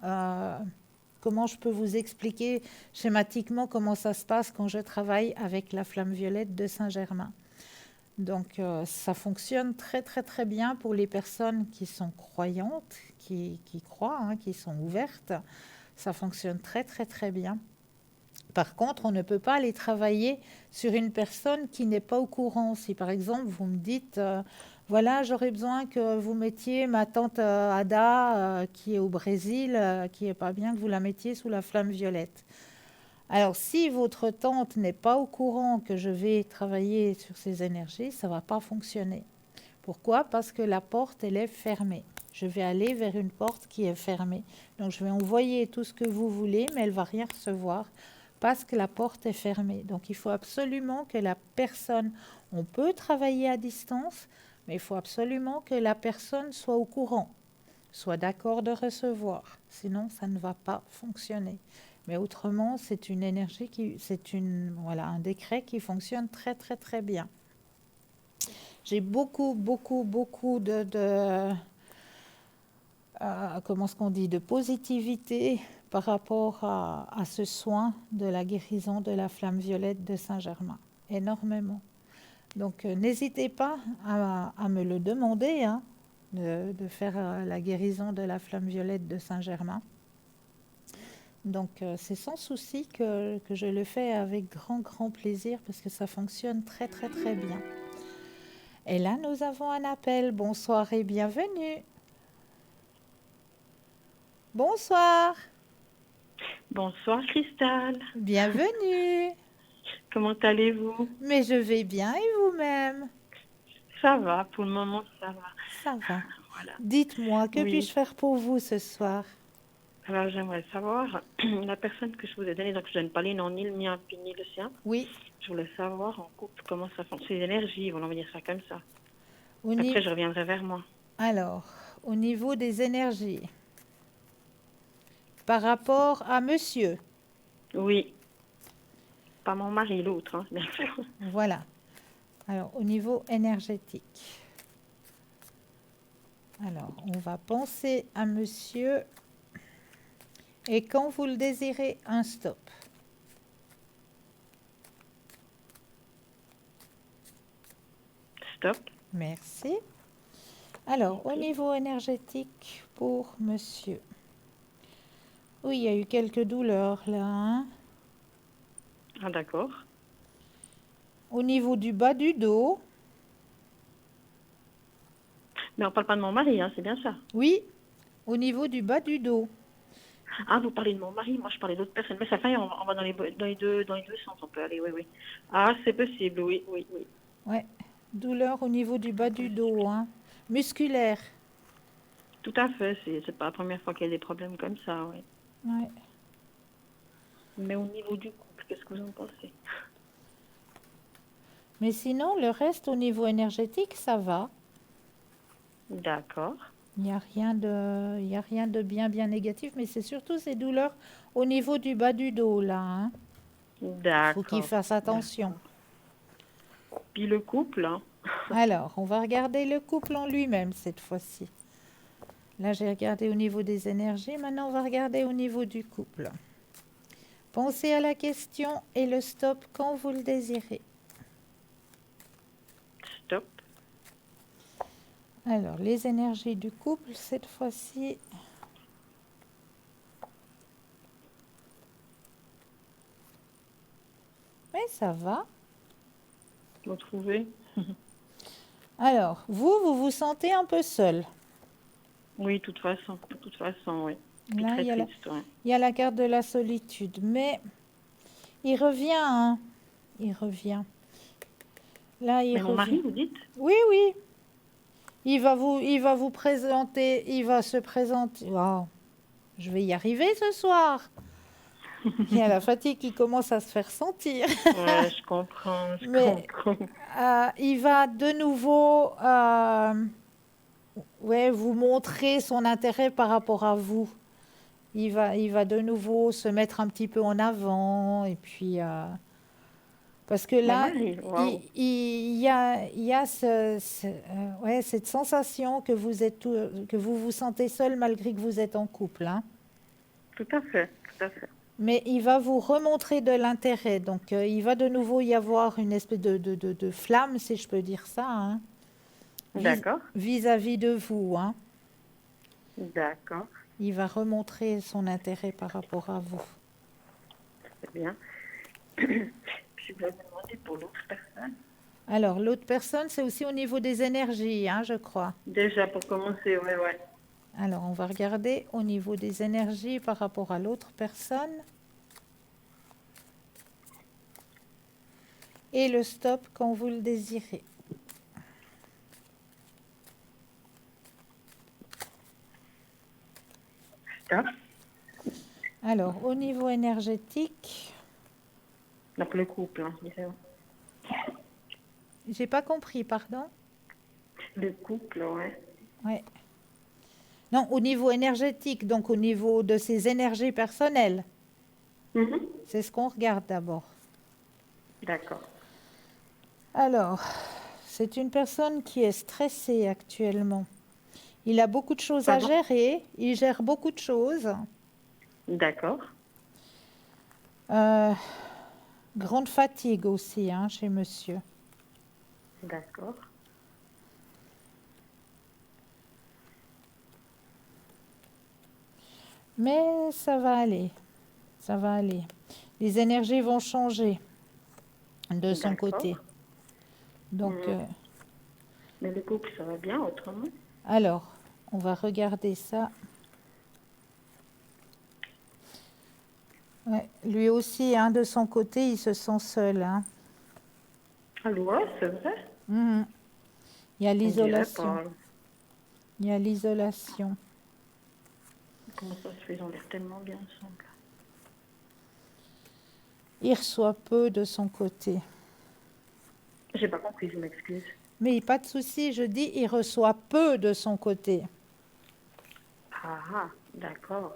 comment je peux vous expliquer schématiquement comment ça se passe quand je travaille avec la flamme violette de Saint-Germain. Donc, ça fonctionne très, très, très bien pour les personnes qui sont croyantes, qui croient, hein, qui sont ouvertes. Ça fonctionne très, très, très bien. Par contre, on ne peut pas aller travailler sur une personne qui n'est pas au courant. Si par exemple, vous me dites, voilà, j'aurais besoin que vous mettiez ma tante Ada, qui est au Brésil, qui est pas bien, que vous la mettiez sous la flamme violette. Alors, si votre tante n'est pas au courant que je vais travailler sur ces énergies, ça ne va pas fonctionner. Pourquoi? Parce que la porte, elle est fermée. Je vais aller vers une porte qui est fermée. Donc, je vais envoyer tout ce que vous voulez, mais elle ne va rien recevoir parce que la porte est fermée. Donc, il faut absolument que la personne, on peut travailler à distance, mais il faut absolument que la personne soit au courant, soit d'accord de recevoir. Sinon, ça ne va pas fonctionner. Mais autrement, c'est une énergie voilà, un décret qui fonctionne très, très, très bien. J'ai beaucoup, beaucoup, beaucoup comment est-ce qu'on dit, de positivité par rapport à ce soin de la guérison de la flamme violette de Saint-Germain. Énormément. Donc, n'hésitez pas à me le demander, hein, de faire la guérison de la flamme violette de Saint-Germain. Donc, c'est sans souci que je le fais avec grand, grand plaisir parce que ça fonctionne très, très, très bien. Et là, nous avons un appel. Bonsoir et bienvenue. Bonsoir. Bonsoir Cristal, Bienvenue. comment allez-vous? Mais je vais bien et vous-même? Ça va, pour le moment ça va. Ça va. Voilà. Dites-moi, que Oui. puis-je faire pour vous ce soir? Alors j'aimerais savoir, la personne que je vous ai donnée, donc je ne donne pas les noms, ni le mien, puis ni le sien. Oui. Je voulais savoir en couple comment ça fonctionne, ces énergies, on va dire ça comme ça. Au Après je reviendrai vers moi. Alors, au niveau des énergies, par rapport à monsieur, Oui, pas mon mari, l'autre, hein, bien sûr. voilà. Alors, au niveau énergétique. Alors, on va penser à monsieur. Et quand vous le désirez, un stop. Stop. Merci. Alors, au niveau énergétique pour monsieur. Oui, il y a eu quelques douleurs là, hein. Ah d'accord. Au niveau du bas du dos. Mais on parle pas de mon mari, hein, c'est bien ça. Oui, au niveau du bas du dos. Ah, vous parlez de mon mari, moi je parlais d'autres personnes. Mais ça fait, on va dans les deux sens, on peut aller, oui, oui. Ah, c'est possible, oui, oui, oui. Ouais, douleur au niveau du bas du dos, hein. Musculaire. Tout à fait, c'est pas la première fois qu'il y a des problèmes comme ça, oui. Ouais. Mais au niveau du couple, qu'est-ce que vous en pensez? Mais sinon, le reste au niveau énergétique, ça va. D'accord. Il n'y a rien de bien, bien négatif, mais c'est surtout ces douleurs au niveau du bas du dos, là, hein. D'accord. Faut qu'il fasse attention. D'accord. Puis le couple, hein? Alors, on va regarder le couple en lui-même cette fois-ci. Là, j'ai regardé au niveau des énergies. Maintenant, on va regarder au niveau du couple. Pensez à la question et le stop quand vous le désirez. Stop. Alors, les énergies du couple, cette fois-ci. Mais ça va. Vous trouvez? Alors, vous vous sentez un peu seul. Oui, de toute façon, oui. Puis Là, très il y a la, triste, ouais. il y a la carte de la solitude, mais il revient, hein. Il revient. Là, il Mais mon revient. mari, vous dites? Oui, oui. Il va vous présenter, il va se présenter. Oh, je vais y arriver ce soir. Il y a la fatigue qui commence à se faire sentir. Ouais, je comprends, Mais comprends. il va de nouveau ouais, vous montrer son intérêt par rapport à vous. Il va de nouveau se mettre un petit peu en avant. Et puis, parce que Mon là, mari, waouh. il y a ouais, cette sensation que que vous vous sentez seul malgré que vous êtes en couple, hein. Tout à fait, tout à fait. Mais il va vous remontrer de l'intérêt. Donc, il va de nouveau y avoir une espèce de flamme, si je peux dire ça, hein, D'accord. vis-à-vis de vous, hein. D'accord. Il va remontrer son intérêt par rapport à vous. C'est bien. Je voulais vous demander pour l'autre personne. Alors, l'autre personne, c'est aussi au niveau des énergies, hein, je crois. Déjà, pour commencer, ouais. Alors, on va regarder au niveau des énergies par rapport à l'autre personne. Et le stop quand vous le désirez. Stop. Alors, au niveau énergétique, Donc, le couple, hein, disons. j'ai pas compris, pardon. Le couple, ouais. Ouais. Non, au niveau énergétique, donc au niveau de ses énergies personnelles. Mhm. C'est ce qu'on regarde d'abord. D'accord. Alors, c'est une personne qui est stressée actuellement. Il a beaucoup de choses à Pardon? gérer, il gère beaucoup de choses. D'accord. Grande fatigue aussi, hein, chez monsieur. D'accord. Mais ça va aller, ça va aller. Les énergies vont changer de son D'accord. côté. Donc, Mais le couple, ça va bien autrement? alors, on va regarder ça. Ouais, lui aussi, hein, de son côté, il se sent seul, hein. Ah, ouais, c'est vrai. Mhm. Il y a On dirait l'isolation. pas. Il y a l'isolation. Comment ça se fait? Ils ont l'air tellement bien ensemble. Il reçoit peu de son côté. J'ai pas compris, je m'excuse. Mais pas de souci, je dis, il reçoit peu de son côté. Ah, d'accord.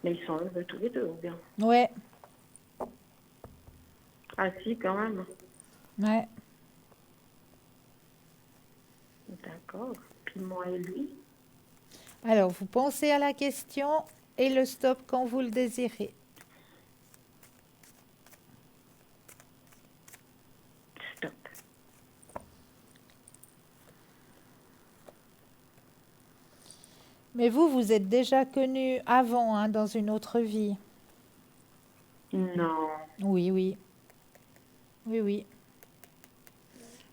Mais ils sont heureux tous les deux, ou bien? Ouais, Ah, si, quand même. ouais. D'accord. Puis moi et lui? Alors, vous pensez à la question et le stop quand vous le désirez. Stop. Mais vous, vous êtes déjà connu avant, hein, dans une autre vie. Non. Oui, oui. Oui, oui.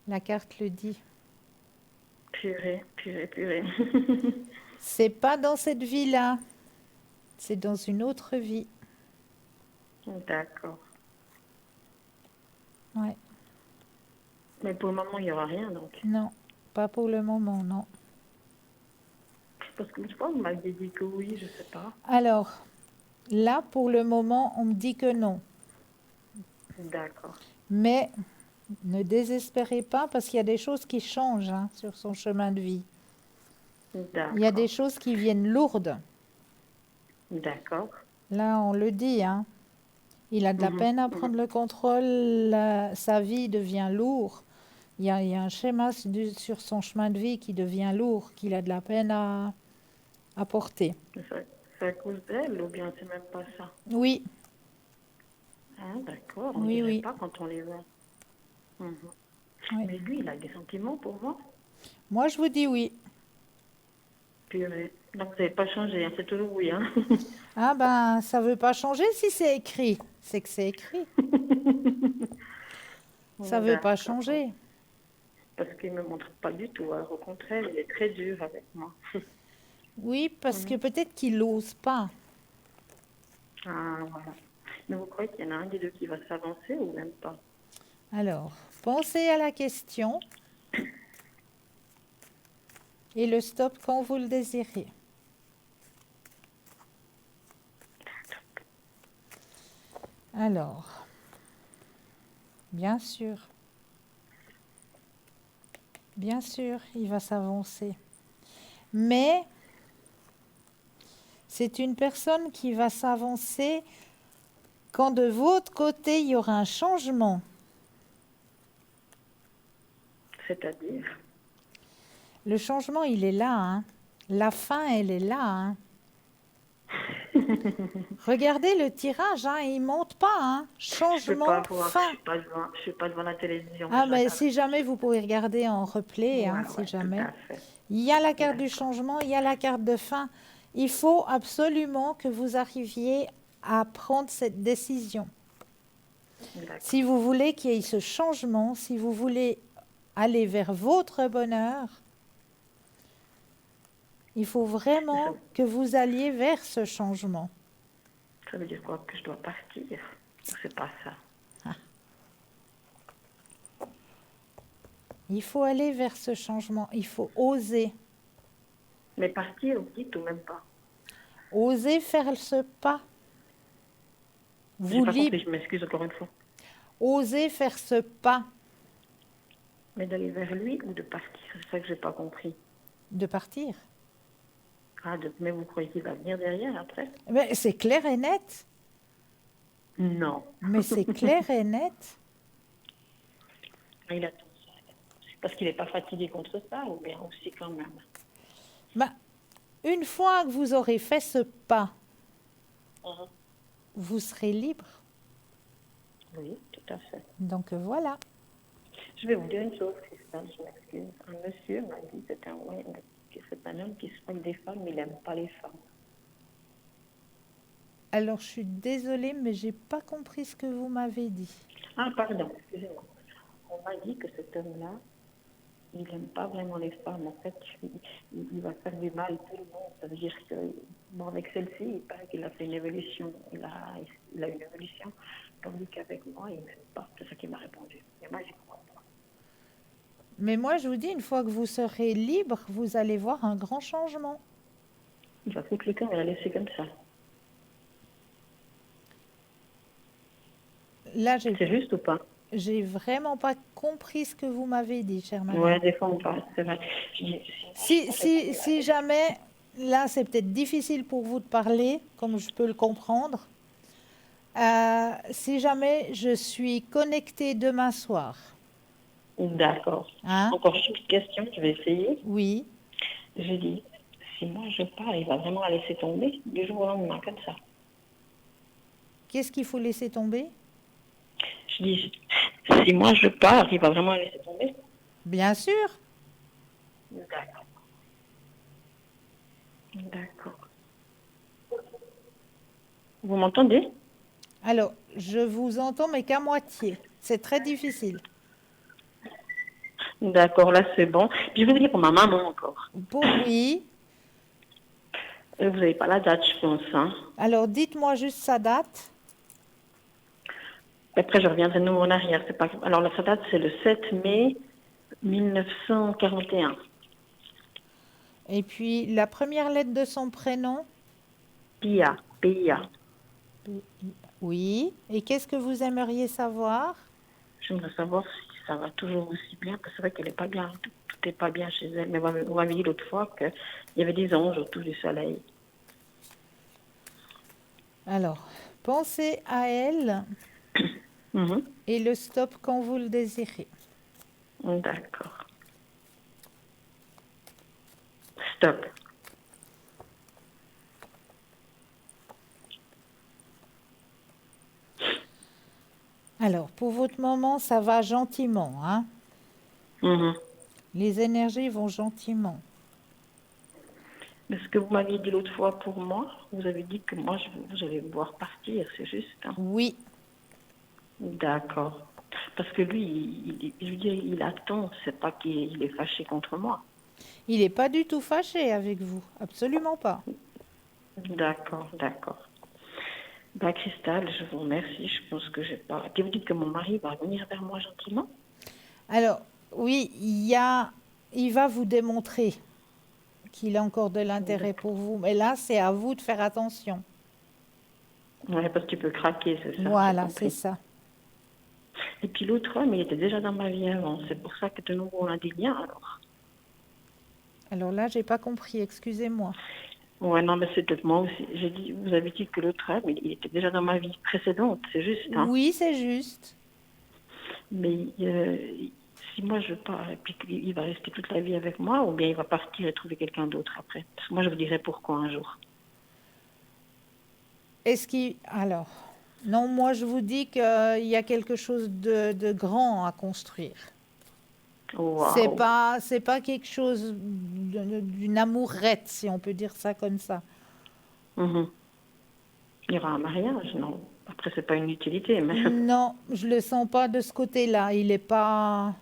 La carte le dit. Purée, purée, purée. C'est pas dans cette vie-là. C'est dans une autre vie. D'accord. Ouais. Mais pour le moment, il n'y aura rien, donc. Non, pas pour le moment, non. Parce que je pense que vous m'aviez dit que oui, je sais pas. Alors, là, pour le moment, on me dit que non. D'accord. Mais ne désespérez pas parce qu'il y a des choses qui changent, hein, sur son chemin de vie. Il y a des D'accord. choses qui viennent lourdes. D'accord. Là, on le dit, hein. Il a de la peine à prendre le contrôle, sa vie devient lourde. Il y a un schéma sur son chemin de vie qui devient lourd, qu'il a de la peine à porter. C'est à cause d'elle, ou bien c'est même pas ça? Oui, Ah, d'accord. On oui, dirait oui. pas quand on les voit. Mhm. Oui. Mais lui, il a des sentiments pour moi. Moi, je vous dis oui. Purée. Donc, vous n'avez pas changé, hein, c'est toujours oui, hein. Ah ben, ça veut pas changer si c'est écrit. C'est que c'est écrit. Ça veut pas D'accord. changer. Parce qu'il me montre pas du tout, hein. Au contraire, il est très dur avec moi. Oui, parce que peut-être qu'il n'ose pas. Ah, voilà. Mais vous croyez qu'il y en a un des deux qui va s'avancer ou même pas? Alors, pensez à la question et le stop quand vous le désirez. Alors, bien sûr, il va s'avancer. Mais c'est une personne qui va s'avancer quand de votre côté, il y aura un changement. C'est-à-dire? Le changement, il est là, hein. La fin, elle est là, hein. Regardez le tirage, hein, il monte pas, hein. Je peux pas Changement, voir, fin. je suis pas devant la télévision. Ah, Je mais regarde. si jamais vous pouvez regarder en replay, hein, Ouais, si ouais, tout jamais. à fait. Il y a la carte du D'accord. changement, il y a la carte de fin. Il faut absolument que vous arriviez à prendre cette décision. D'accord. Si vous voulez qu'il y ait ce changement, si vous voulez aller vers votre bonheur, il faut vraiment que vous alliez vers ce changement. Ça veut dire quoi? Que je dois partir? Ou c'est pas ça? Il faut aller vers ce changement, il faut oser. Mais partir, vous dites, ou même pas? Oser faire ce pas. J'ai Vous pas compris, libre. je m'excuse encore une fois. Osez faire ce pas Mais d'aller vers lui ou de partir? C'est ça que j'ai pas compris. de partir. Ah, mais vous croyez qu'il va venir derrière après? Mais c'est clair et net. Non. Mais c'est clair et net. Il attend ça. C'est parce qu'il n'est pas fatigué contre ça, ou bien aussi quand même? Ben, une fois que vous aurez fait ce pas, Mhm. vous serez libre. Oui, tout à fait. Donc voilà. Je vais vous dire une chose, Christelle, je m'excuse. Un monsieur m'a dit, c'est un homme qui se moque des femmes, mais il n'aime pas les femmes. Alors je suis désolée, mais j'ai pas compris ce que vous m'avez dit. Ah, pardon, excusez-moi. On m'a dit que cet homme-là, il n'aime pas vraiment les femmes. En fait, il va faire du mal à tout le monde. Ça veut dire que, bon, avec celle-ci, il paraît qu'il a fait une évolution. Il a une évolution. Tandis qu'avec moi, il n'aime pas. C'est ça qu'il m'a répondu. Et moi, j'y crois pas. Mais moi, je vous dis, une fois que vous serez libre, vous allez voir un grand changement. Il va foutre le camp et la laisser comme ça. Là, C'est juste ou pas? j'ai vraiment pas compris ce que vous m'avez dit, chère madame. Ouais, des fois, on parle, c'est vrai. Je dis, Si jamais, là, c'est peut-être difficile pour vous de parler, comme je peux le comprendre. Si jamais je suis connectée demain soir, D'accord. hein? Encore une petite question, je vais essayer. Oui. Je dis, si moi je pars, il va vraiment la laisser tomber du jour au lendemain, comme ça. Qu'est-ce qu'il faut laisser tomber? Je dis, si moi je pars, il va vraiment la laisser tomber? Bien sûr. D'accord. D'accord. Vous m'entendez? Alors, je vous entends, mais qu'à moitié. C'est très difficile. D'accord, là c'est bon. Puis je vais vous dire pour ma maman encore. Oui. Vous n'avez pas la date, je pense. Hein. Alors, dites-moi juste sa date. Après, je reviendrai de nouveau en arrière. C'est pas... Alors, sa date, c'est le 7 mai 1941. Et puis, la première lettre de son prénom? PIA. PIA. Oui. Et qu'est-ce que vous aimeriez savoir? J'aimerais savoir si ça va toujours aussi bien, parce que c'est vrai qu'elle n'est pas bien. Tout n'est pas bien chez elle. Mais on m'avait dit l'autre fois qu'il y avait des anges autour du soleil. Alors, pensez à elle et le stop quand vous le désirez. D'accord. Stop. Alors, pour votre moment, ça va gentiment, hein? Les énergies vont gentiment. Mais ce que vous m'aviez dit l'autre fois pour moi, vous avez dit que moi, vous allez me voir partir, c'est juste. Hein? Oui. D'accord. Parce que lui, je veux dire, il attend, c'est pas qu'il est fâché contre moi. Il n'est pas du tout fâché avec vous, absolument pas. D'accord, d'accord. Bah, Cristal, je vous remercie, je pense que j'ai pas... Et vous dites que mon mari va venir vers moi gentiment? Alors, oui, il va vous démontrer qu'il a encore de l'intérêt pour vous. Mais là, c'est à vous de faire attention. Oui, parce qu'il peut craquer, c'est ça. Voilà, c'est ça. Et puis l'autre homme, il était déjà dans ma vie avant. C'est pour ça que de nouveau, on a des liens, alors. Alors là, j'ai pas compris, excusez-moi. Ouais, non, mais c'est peut-être moi aussi. J'ai dit, vous avez dit que l'autre homme, il était déjà dans ma vie précédente, c'est juste. Hein. Oui, c'est juste. Mais si moi je pars et puis qu'il va rester toute la vie avec moi, ou bien il va partir et trouver quelqu'un d'autre après. Parce que moi, je vous dirai pourquoi un jour. Alors, non, moi je vous dis qu'il y a quelque chose de grand à construire. Waouh. C'est pas quelque chose d'une amourette, si on peut dire ça comme ça. Mhm. Il y aura un mariage, non? Après, c'est pas une utilité, mais Non, je le sens pas de ce côté-là. Il est pas.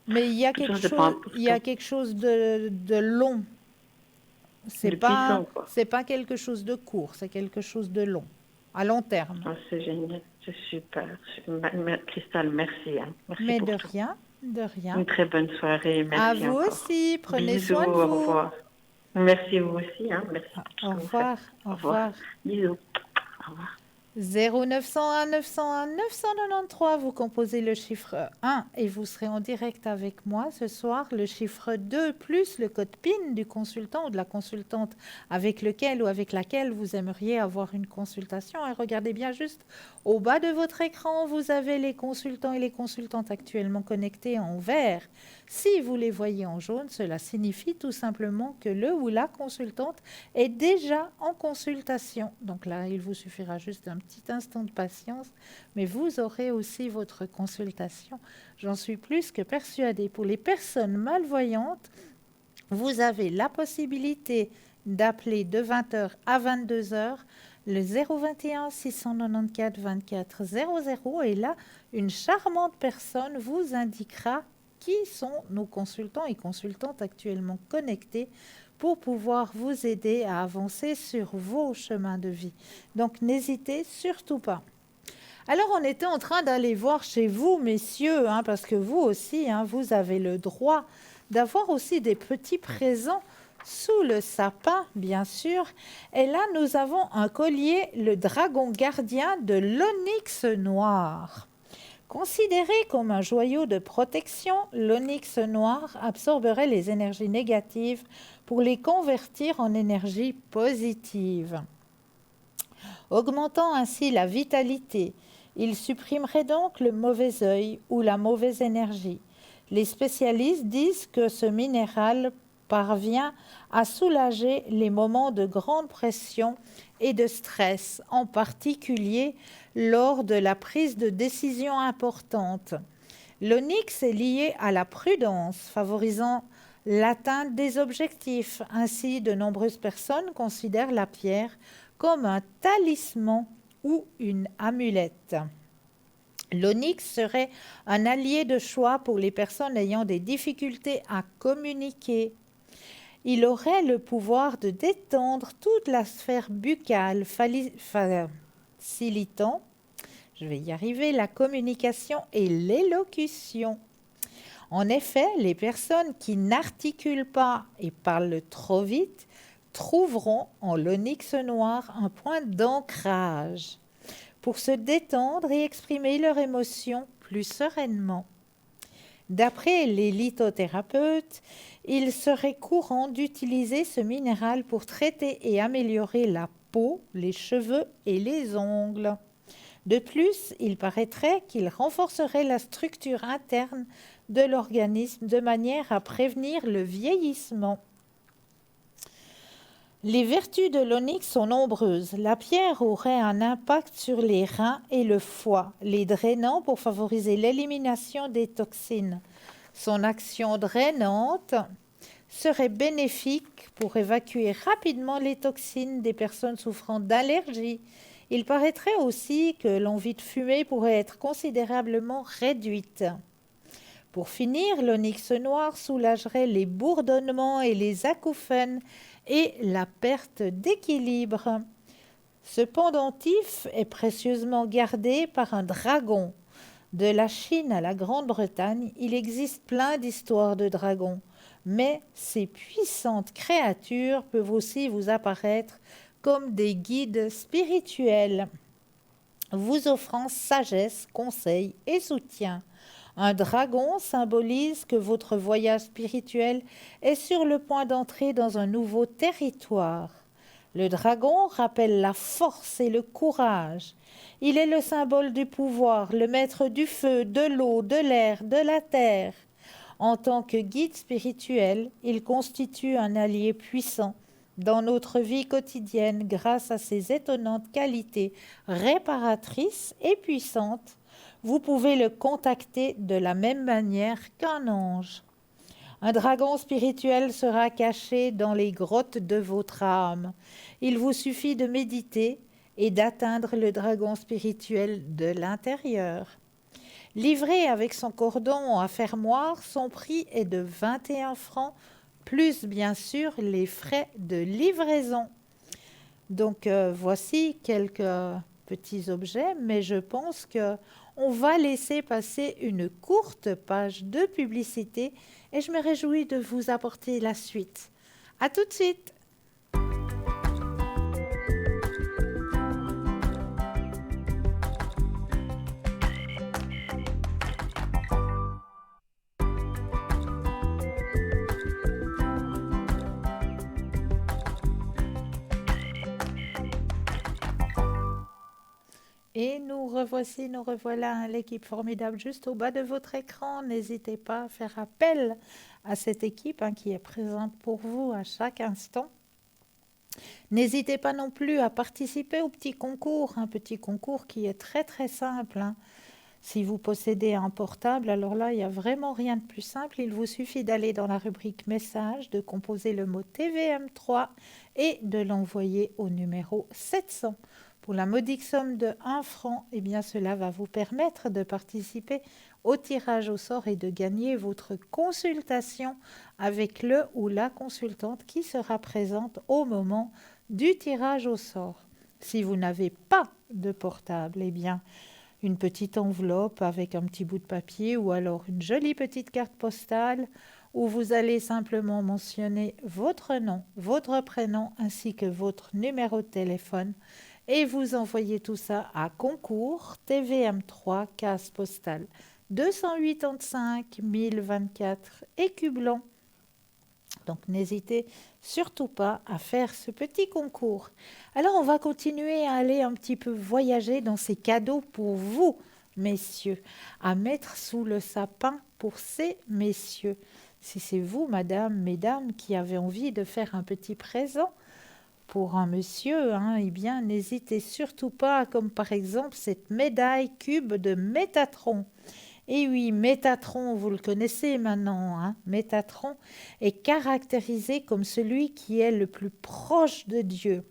Mais tout ça, c'est pas il y a important. quelque chose de long. De puissant, quoi. C'est pas quelque chose de court, c'est quelque chose de long, à long terme. Ah, c'est génial, c'est super. Christelle, merci, hein. Merci Mais pour de tout. rien, de rien. Une très bonne soirée, À merci vous encore. aussi, prenez Bisous, soin de au vous. revoir. Merci vous aussi, hein. Merci pour tout ce Au que vous faites. revoir, au Au revoir. revoir. Bisous. Au revoir. 0901 901 993, vous composez le chiffre 1 et vous serez en direct avec moi ce soir. Le chiffre 2 plus le code PIN du consultant ou de la consultante avec lequel ou avec laquelle vous aimeriez avoir une consultation. Et regardez bien juste au bas de votre écran, vous avez les consultants et les consultantes actuellement connectés en vert. Si vous les voyez en jaune, cela signifie tout simplement que le ou la consultante est déjà en consultation. Donc là, il vous suffira juste d'un petit instant de patience, mais vous aurez aussi votre consultation. J'en suis plus que persuadée. Pour les personnes malvoyantes, vous avez la possibilité d'appeler de 20h à 22h le 021 694 24 00 et là, une charmante personne vous indiquera qui sont nos consultants et consultantes actuellement connectés pour pouvoir vous aider à avancer sur vos chemins de vie. Donc, n'hésitez surtout pas. Alors, on était en train d'aller voir chez vous, messieurs, hein, parce que vous aussi, hein, vous avez le droit d'avoir aussi des petits présents sous le sapin, bien sûr. Et là, nous avons un collier, le dragon gardien de l'onyx noir. Considéré comme un joyau de protection, l'onyx noir absorberait les énergies négatives pour les convertir en énergie positive, augmentant ainsi la vitalité. Il supprimerait donc le mauvais œil ou la mauvaise énergie. Les spécialistes disent que ce minéral parvient à soulager les moments de grande pression et de stress, en particulier lors de la prise de décision importante. L'onyx est lié à la prudence, favorisant l'atteinte des objectifs. Ainsi, de nombreuses personnes considèrent la pierre comme un talisman ou une amulette. L'onyx serait un allié de choix pour les personnes ayant des difficultés à communiquer. Il aurait le pouvoir de détendre toute la sphère buccale, facilitant, je vais y arriver, la communication et l'élocution. En effet, les personnes qui n'articulent pas et parlent trop vite trouveront en l'onyx noir un point d'ancrage pour se détendre et exprimer leurs émotions plus sereinement. D'après les lithothérapeutes, il serait courant d'utiliser ce minéral pour traiter et améliorer la peau, les cheveux et les ongles. De plus, il paraîtrait qu'il renforcerait la structure interne de l'organisme de manière à prévenir le vieillissement. Les vertus de l'onyx sont nombreuses. La pierre aurait un impact sur les reins et le foie, les drainant pour favoriser l'élimination des toxines. Son action drainante serait bénéfique pour évacuer rapidement les toxines des personnes souffrant d'allergies. Il paraîtrait aussi que l'envie de fumer pourrait être considérablement réduite. Pour finir, l'onyx noir soulagerait les bourdonnements et les acouphènes et la perte d'équilibre. Ce pendentif est précieusement gardé par un dragon. De la Chine à la Grande-Bretagne, il existe plein d'histoires de dragons, mais ces puissantes créatures peuvent aussi vous apparaître comme des guides spirituels, vous offrant sagesse, conseils et soutien. Un dragon symbolise que votre voyage spirituel est sur le point d'entrer dans un nouveau territoire. Le dragon rappelle la force et le courage. Il est le symbole du pouvoir, le maître du feu, de l'eau, de l'air, de la terre. En tant que guide spirituel, il constitue un allié puissant dans notre vie quotidienne grâce à ses étonnantes qualités réparatrices et puissantes, vous pouvez le contacter de la même manière qu'un ange. Un dragon spirituel sera caché dans les grottes de votre âme. Il vous suffit de méditer et d'atteindre le dragon spirituel de l'intérieur. Livré avec son cordon à fermoir, son prix est de 21 francs, plus bien sûr les frais de livraison. Donc voici quelques petits objets, mais je pense que on va laisser passer une courte page de publicité et je me réjouis de vous apporter la suite. À tout de suite. Et nous revoici, nous revoilà, l'équipe formidable juste au bas de votre écran. N'hésitez pas à faire appel à cette équipe qui est présente pour vous à chaque instant. N'hésitez pas non plus à participer au petit concours, un petit concours qui est très très simple. Si vous possédez un portable, alors là, il n'y a vraiment rien de plus simple. Il vous suffit d'aller dans la rubrique message, de composer le mot TVM3 et de l'envoyer au numéro 700. Pour la modique somme de 1 franc, eh bien cela va vous permettre de participer au tirage au sort et de gagner votre consultation avec le ou la consultante qui sera présente au moment du tirage au sort. Si vous n'avez pas de portable, eh bien une petite enveloppe avec un petit bout de papier ou alors une jolie petite carte postale où vous allez simplement mentionner votre nom, votre prénom ainsi que votre numéro de téléphone et vous envoyez tout ça à concours TVM3 case postale 285 1024 Écublens. Donc n'hésitez surtout pas à faire ce petit concours. Alors on va continuer à aller un petit peu voyager dans ces cadeaux pour vous, messieurs, à mettre sous le sapin pour ces messieurs. Si c'est vous, madame, mesdames, qui avez envie de faire un petit présent pour un monsieur, eh bien n'hésitez surtout pas, comme par exemple cette médaille cube de Métatron. Et oui, Métatron, vous le connaissez maintenant, Métatron est caractérisé comme celui qui est le plus proche de Dieu.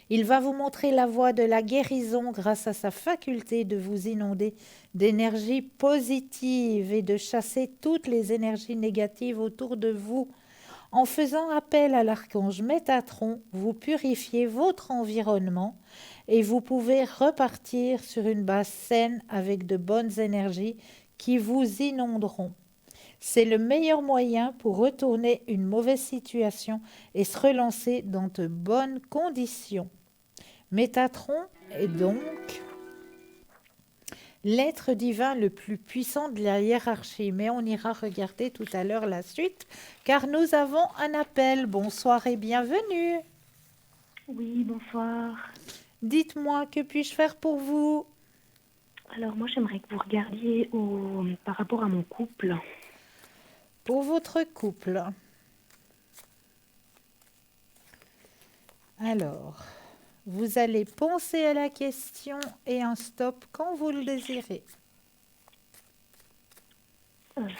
Il va vous montrer la voie de la guérison grâce à sa faculté de vous inonder d'énergie positive et de chasser toutes les énergies négatives autour de vous. En faisant appel à l'archange Métatron, vous purifiez votre environnement et vous pouvez repartir sur une base saine avec de bonnes énergies qui vous inonderont. C'est le meilleur moyen pour retourner une mauvaise situation et se relancer dans de bonnes conditions. Métatron est donc l'être divin le plus puissant de la hiérarchie. Mais on ira regarder tout à l'heure la suite, car nous avons un appel. Bonsoir et bienvenue. Oui, bonsoir. Dites-moi, que puis-je faire pour vous? Alors moi j'aimerais que vous regardiez par rapport à mon couple. Pour votre couple. Alors, vous allez penser à la question et un stop quand vous le désirez.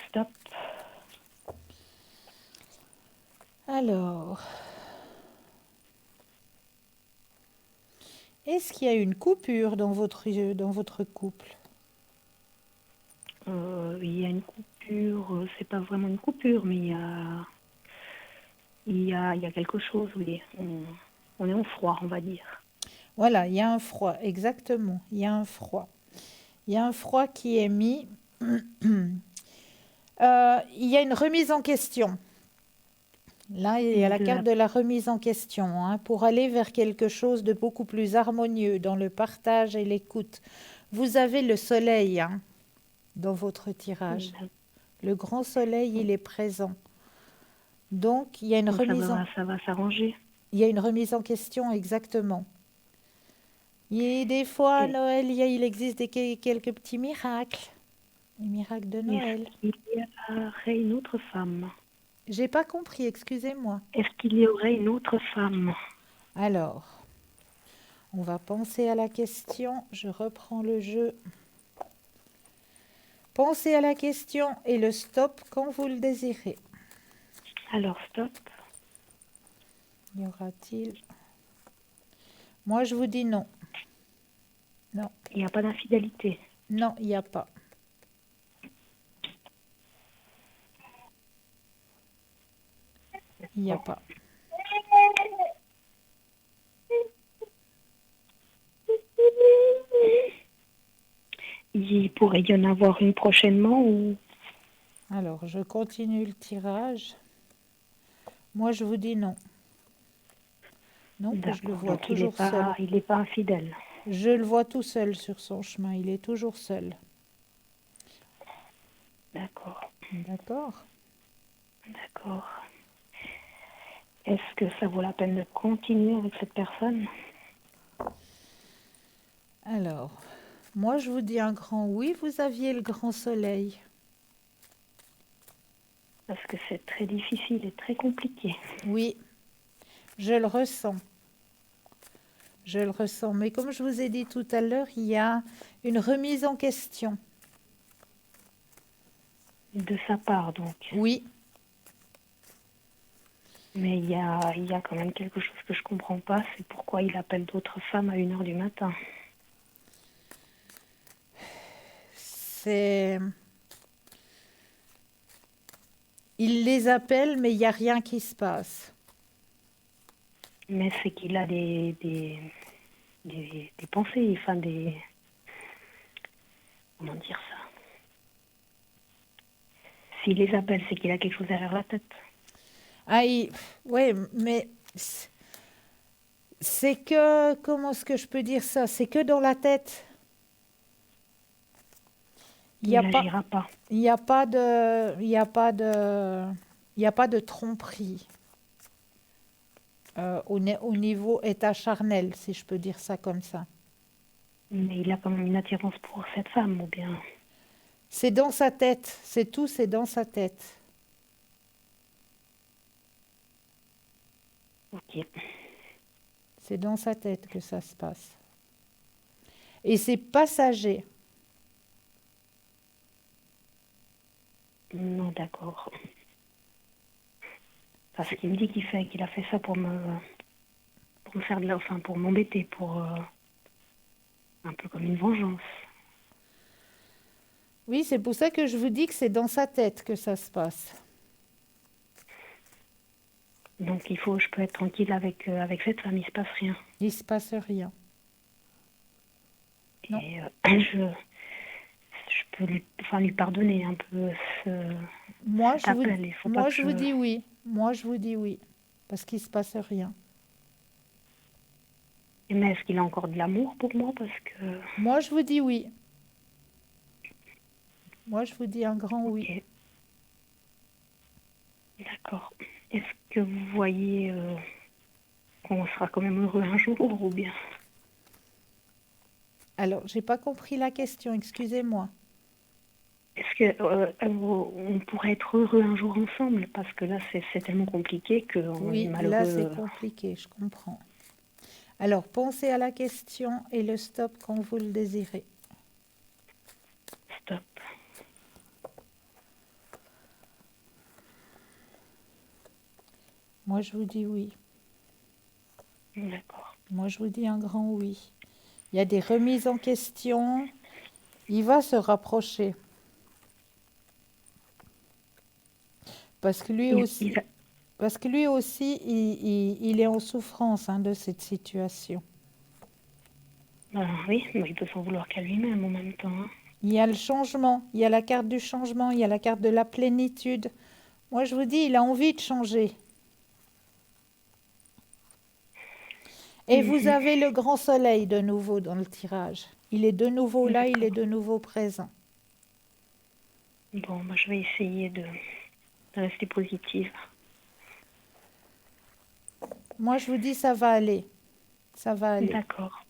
Stop. Alors, est-ce qu'il y a une coupure dans votre couple? Il y a une coupure, c'est pas vraiment une coupure, mais il y a quelque chose, oui. On est en froid, on va dire. Voilà, il y a un froid, exactement. Il y a un froid. Il y a un froid qui est mis. Il y a une remise en question. Là, il y a la carte de la remise en question, pour aller vers quelque chose de beaucoup plus harmonieux dans le partage et l'écoute. Vous avez le soleil dans votre tirage. Le grand soleil, il est présent. Donc, il y a une remise en... Ça va s'arranger. Il y a une remise en question, exactement. Et des fois, à Noël, il existe quelques petits miracles. Les miracles de Noël. Il y a une autre femme. J'ai pas compris, excusez-moi. Est-ce qu'il y aurait une autre femme? Alors, on va penser à la question. Je reprends le jeu. Pensez à la question et le stop quand vous le désirez. Alors, stop. Y aura-t-il... Moi, je vous dis non. Non, Il n'y a pas d'infidélité. non, il n'y a pas. Il n'y a pas. Il pourrait y en avoir une prochainement ou... Alors, je continue le tirage. Moi, je vous dis non. Non, que je le D'accord, vois donc toujours seul. il est pas infidèle. Je le vois tout seul sur son chemin. Il est toujours seul. D'accord, D'accord? d'accord. Est-ce que ça vaut la peine de continuer avec cette personne? Alors, moi, je vous dis un grand oui. Vous aviez le grand soleil. Parce que c'est très difficile et très compliqué. Oui, je le ressens. Je le ressens. Mais comme je vous ai dit tout à l'heure, il y a une remise en question. De sa part, donc. Oui, Mais il y a quand même quelque chose que je comprends pas, c'est pourquoi il appelle d'autres femmes à 1 heure du matin. c'est... Il les appelle, mais il n'y a rien qui se passe. Mais c'est qu'il a des pensées, enfin des... Comment dire ça? S'il les appelle, c'est qu'il a quelque chose derrière la tête. Ah, ouais, mais c'est que... Comment est-ce que je peux dire ça? C'est que dans la tête. Il n'y Il a pas... n'agira pas. Il n'y a pas de... Il n'y a pas de... Il n'y a pas de tromperie au niveau état charnel, si je peux dire ça comme ça. Mais il a quand même une attirance pour cette femme, ou bien... C'est dans sa tête, c'est tout, c'est dans sa tête. Ok. C'est dans sa tête que ça se passe. Et c'est passager. Non, d'accord. Parce qu'il me dit qu'il a fait ça pour me faire de la... Enfin, pour m'embêter, pour... un peu comme une vengeance. Oui, c'est pour ça que je vous dis que c'est dans sa tête que ça se passe. Donc je peux être tranquille avec cette femme, il se passe rien. Il ne se passe rien. Non. Et je peux lui pardonner un peu Moi, cet je vous, appel. Il faut pas moi, que je vous dis oui. Moi, je vous dis oui. Parce qu'il ne se passe rien. Mais est-ce qu'il a encore de l'amour pour moi? Parce que... Moi, je vous dis oui. Moi, je vous dis un grand oui. Ok. D'accord. Est-ce que vous voyez qu'on sera quand même heureux un jour ou bien? Alors, j'ai pas compris la question, excusez-moi. Est-ce que on pourrait être heureux un jour ensemble? Parce que là, c'est tellement compliqué qu'on est Oui, là, malheureux. c'est compliqué, je comprends. Alors, pensez à la question et le stop quand vous le désirez. Stop. Moi, je vous dis oui. D'accord. Moi, je vous dis un grand oui. Il y a des remises en question. Il va se rapprocher. Parce que lui aussi, il est en souffrance de cette situation. Oui, mais il peut s'en vouloir qu'à lui-même en même temps. Hein. Il y a le changement, il y a la carte du changement, il y a la carte de la plénitude. Moi, je vous dis, il a envie de changer. Et vous avez le grand soleil de nouveau dans le tirage. Il est de nouveau là, il est de nouveau présent. Bon, je vais essayer de rester positive. Moi, je vous dis, ça va aller. Ça va aller. D'accord.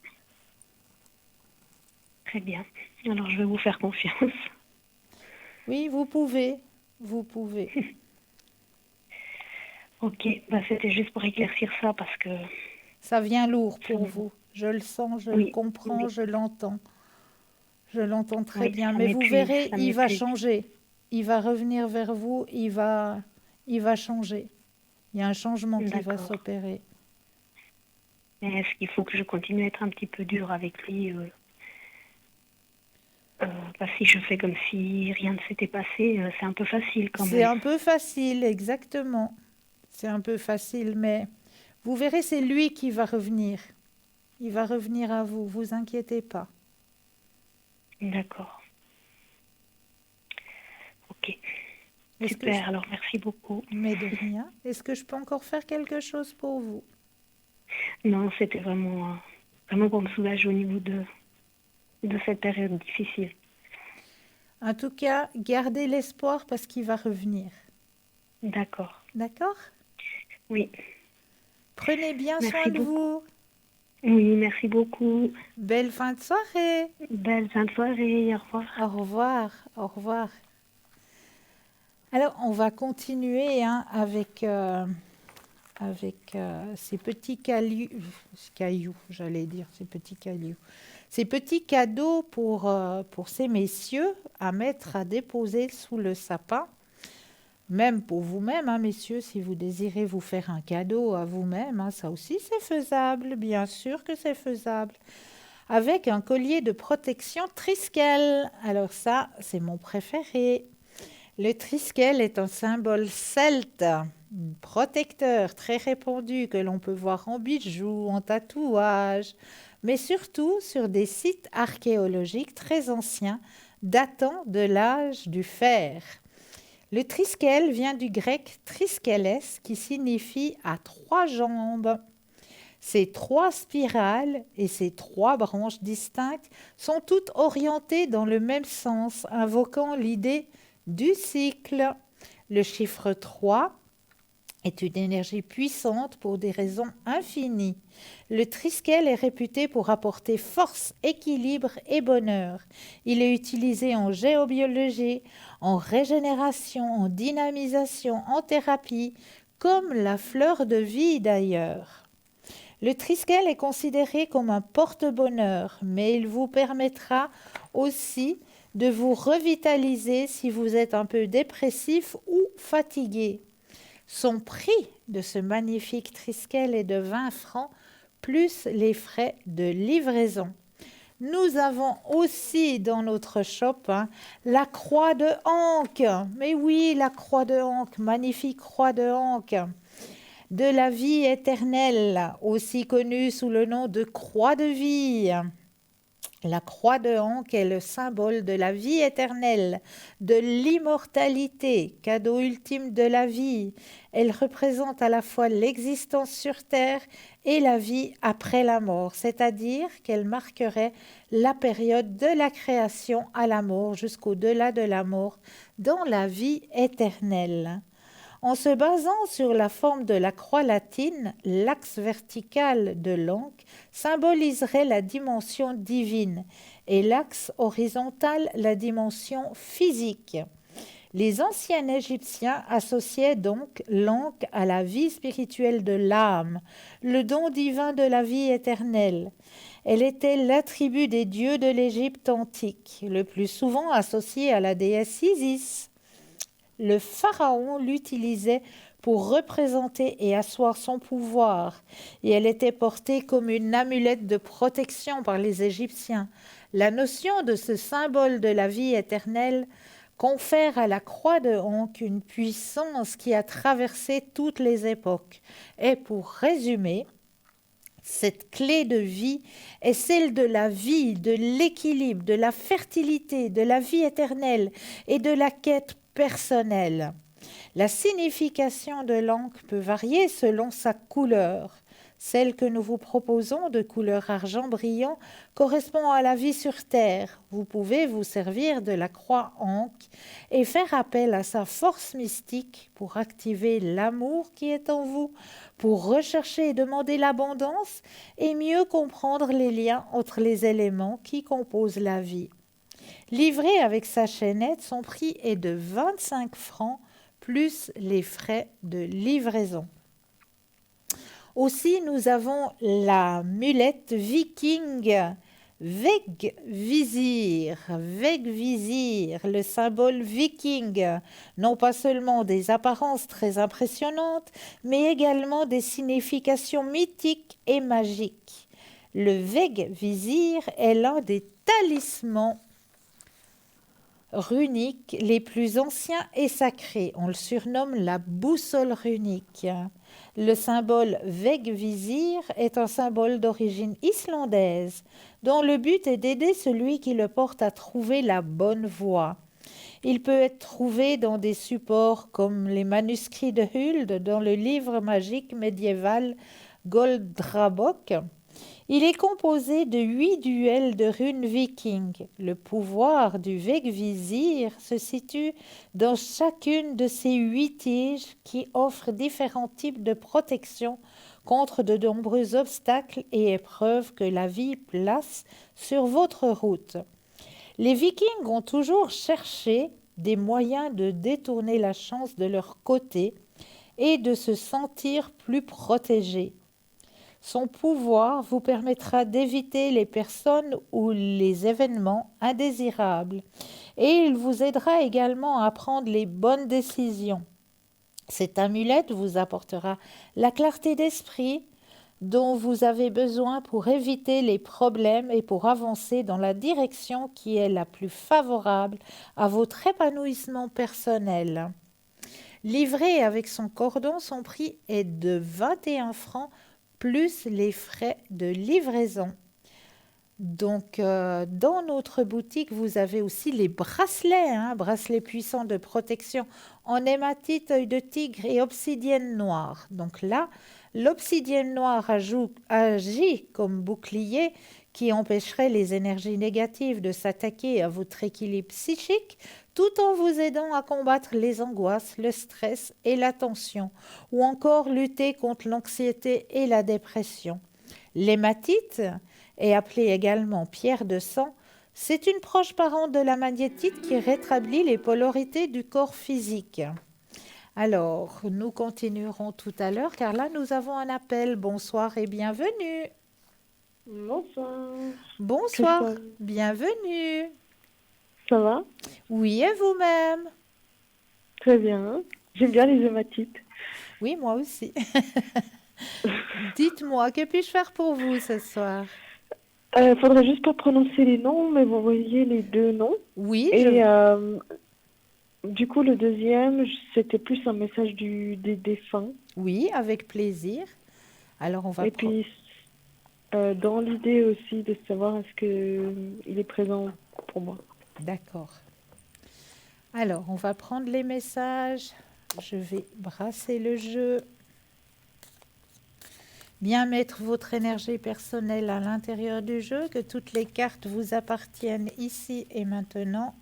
Très bien. Alors, je vais vous faire confiance. Oui, vous pouvez. Vous pouvez. Ok, bah, c'était juste pour éclaircir ça parce que... Ça vient lourd pour vous. Je le sens, je le Oui, comprends, oui, je l'entends. Je l'entends très oui, bien. Mais vous verrez, ça il va m'épuise. changer. Il va revenir vers vous, il va changer. Il y a un changement qui va D'accord. s'opérer. Mais est-ce qu'il faut que je continue à être un petit peu dure avec lui bah, si je fais comme si rien ne s'était passé, c'est un peu facile quand C'est même. un peu facile, exactement. C'est un peu facile, mais vous verrez, c'est lui qui va revenir. Il va revenir à vous, vous inquiétez pas. D'accord. Ok. Est-ce que je... Super, alors merci beaucoup. Mais de rien. Est-ce que je peux encore faire quelque chose pour vous? Non, c'était vraiment pour me soulager au niveau de cette période difficile. En tout cas, gardez l'espoir parce qu'il va revenir. D'accord. D'accord? Oui, Prenez bien soin merci de beaucoup. vous. Oui, merci beaucoup. Belle fin de soirée. Belle fin de soirée. Au revoir. Au revoir. Au revoir. Alors, on va continuer hein, avec ces petits cailloux, j'allais dire, ces petits cailloux. Ces petits cadeaux pour ces messieurs à mettre, à déposer sous le sapin. Même pour vous-même, hein, messieurs, si vous désirez vous faire un cadeau à vous-même, hein, ça aussi c'est faisable, bien sûr que c'est faisable. Avec un collier de protection Triskel. Alors ça, c'est mon préféré. Le Triskel est un symbole celte, protecteur très répandu que l'on peut voir en bijoux, en tatouages, mais surtout sur des sites archéologiques très anciens datant de l'âge du fer. Le triskel vient du grec triskeles qui signifie à trois jambes. Ces trois spirales et ces trois branches distinctes sont toutes orientées dans le même sens, invoquant l'idée du cycle. Le chiffre 3 est une énergie puissante pour des raisons infinies. Le triskel est réputé pour apporter force, équilibre et bonheur. Il est utilisé en géobiologie, en régénération, en dynamisation, en thérapie, comme la fleur de vie d'ailleurs. Le triskel est considéré comme un porte-bonheur, mais il vous permettra aussi de vous revitaliser si vous êtes un peu dépressif ou fatigué. Son prix de ce magnifique triskel est de 20 francs, plus les frais de livraison. Nous avons aussi dans notre shop la croix de Ankh. Mais oui, la croix de Ankh, magnifique croix de Ankh. De la vie éternelle, aussi connue sous le nom de croix de vie. La croix de Ankh est le symbole de la vie éternelle, de l'immortalité, cadeau ultime de la vie. Elle représente à la fois l'existence sur terre et la vie après la mort, c'est-à-dire qu'elle marquerait la période de la création à la mort jusqu'au-delà de la mort dans la vie éternelle. En se basant sur la forme de la croix latine, l'axe vertical de l'Ankh symboliserait la dimension divine et l'axe horizontal la dimension physique. Les anciens Égyptiens associaient donc l'Ankh à la vie spirituelle de l'âme, le don divin de la vie éternelle. Elle était l'attribut des dieux de l'Égypte antique, le plus souvent associé à la déesse Isis. Le pharaon l'utilisait pour représenter et asseoir son pouvoir, et elle était portée comme une amulette de protection par les Égyptiens. La notion de ce symbole de la vie éternelle confère à la croix de Ankh une puissance qui a traversé toutes les époques. Et pour résumer, cette clé de vie est celle de la vie, de l'équilibre, de la fertilité, de la vie éternelle et de la quête personnelle. La signification de l'encre peut varier selon sa couleur. Celle que nous vous proposons de couleur argent brillant correspond à la vie sur terre. Vous pouvez vous servir de la croix Ankh et faire appel à sa force mystique pour activer l'amour qui est en vous, pour rechercher et demander l'abondance et mieux comprendre les liens entre les éléments qui composent la vie. Livré avec sa chaînette, son prix est de 25 francs plus les frais de livraison. Aussi, nous avons l'amulette viking Vegvisir, le symbole viking, non pas seulement des apparences très impressionnantes, mais également des significations mythiques et magiques. Le Vegvisir est l'un des talismans runiques les plus anciens et sacrés. On le surnomme la boussole runique. Le symbole Vegvisir est un symbole d'origine islandaise dont le but est d'aider celui qui le porte à trouver la bonne voie. Il peut être trouvé dans des supports comme les manuscrits de Huld dans le livre magique médiéval Goldrabok. Il est composé de 8 duels de runes vikings. Le pouvoir du Vegvisir se situe dans chacune de ces 8 tiges qui offrent différents types de protection contre de nombreux obstacles et épreuves que la vie place sur votre route. Les Vikings ont toujours cherché des moyens de détourner la chance de leur côté et de se sentir plus protégés. Son pouvoir vous permettra d'éviter les personnes ou les événements indésirables et il vous aidera également à prendre les bonnes décisions. Cette amulette vous apportera la clarté d'esprit dont vous avez besoin pour éviter les problèmes et pour avancer dans la direction qui est la plus favorable à votre épanouissement personnel. Livré avec son cordon, son prix est de 21 francs plus les frais de livraison. Donc, dans notre boutique, vous avez aussi les bracelets, bracelets puissants de protection en hématite, œil de tigre et obsidienne noire. Donc là, l'obsidienne noire agit comme bouclier qui empêcherait les énergies négatives de s'attaquer à votre équilibre psychique tout en vous aidant à combattre les angoisses, le stress et la tension, ou encore lutter contre l'anxiété et la dépression. L'hématite est appelée également pierre de sang. C'est une proche parente de la magnétite qui rétablit les polarités du corps physique. Alors, nous continuerons tout à l'heure car là, nous avons un appel. Bonsoir et bienvenue. Bonsoir. Bonsoir, Christophe. bienvenue. Ça va? Oui, et vous-même? Très bien. J'aime bien les hématites. Oui, moi aussi. Dites-moi, que puis-je faire pour vous ce soir? Faudrait juste pas prononcer les noms, mais vous voyez les deux noms. Oui, Et du coup, le deuxième, c'était plus un message des défunts. oui, avec plaisir. Alors, on va Et puis, dans l'idée aussi de savoir est-ce que il est présent pour moi. D'accord. Alors, on va prendre les messages. Je vais brasser le jeu. Bien mettre votre énergie personnelle à l'intérieur du jeu, que toutes les cartes vous appartiennent ici et maintenant.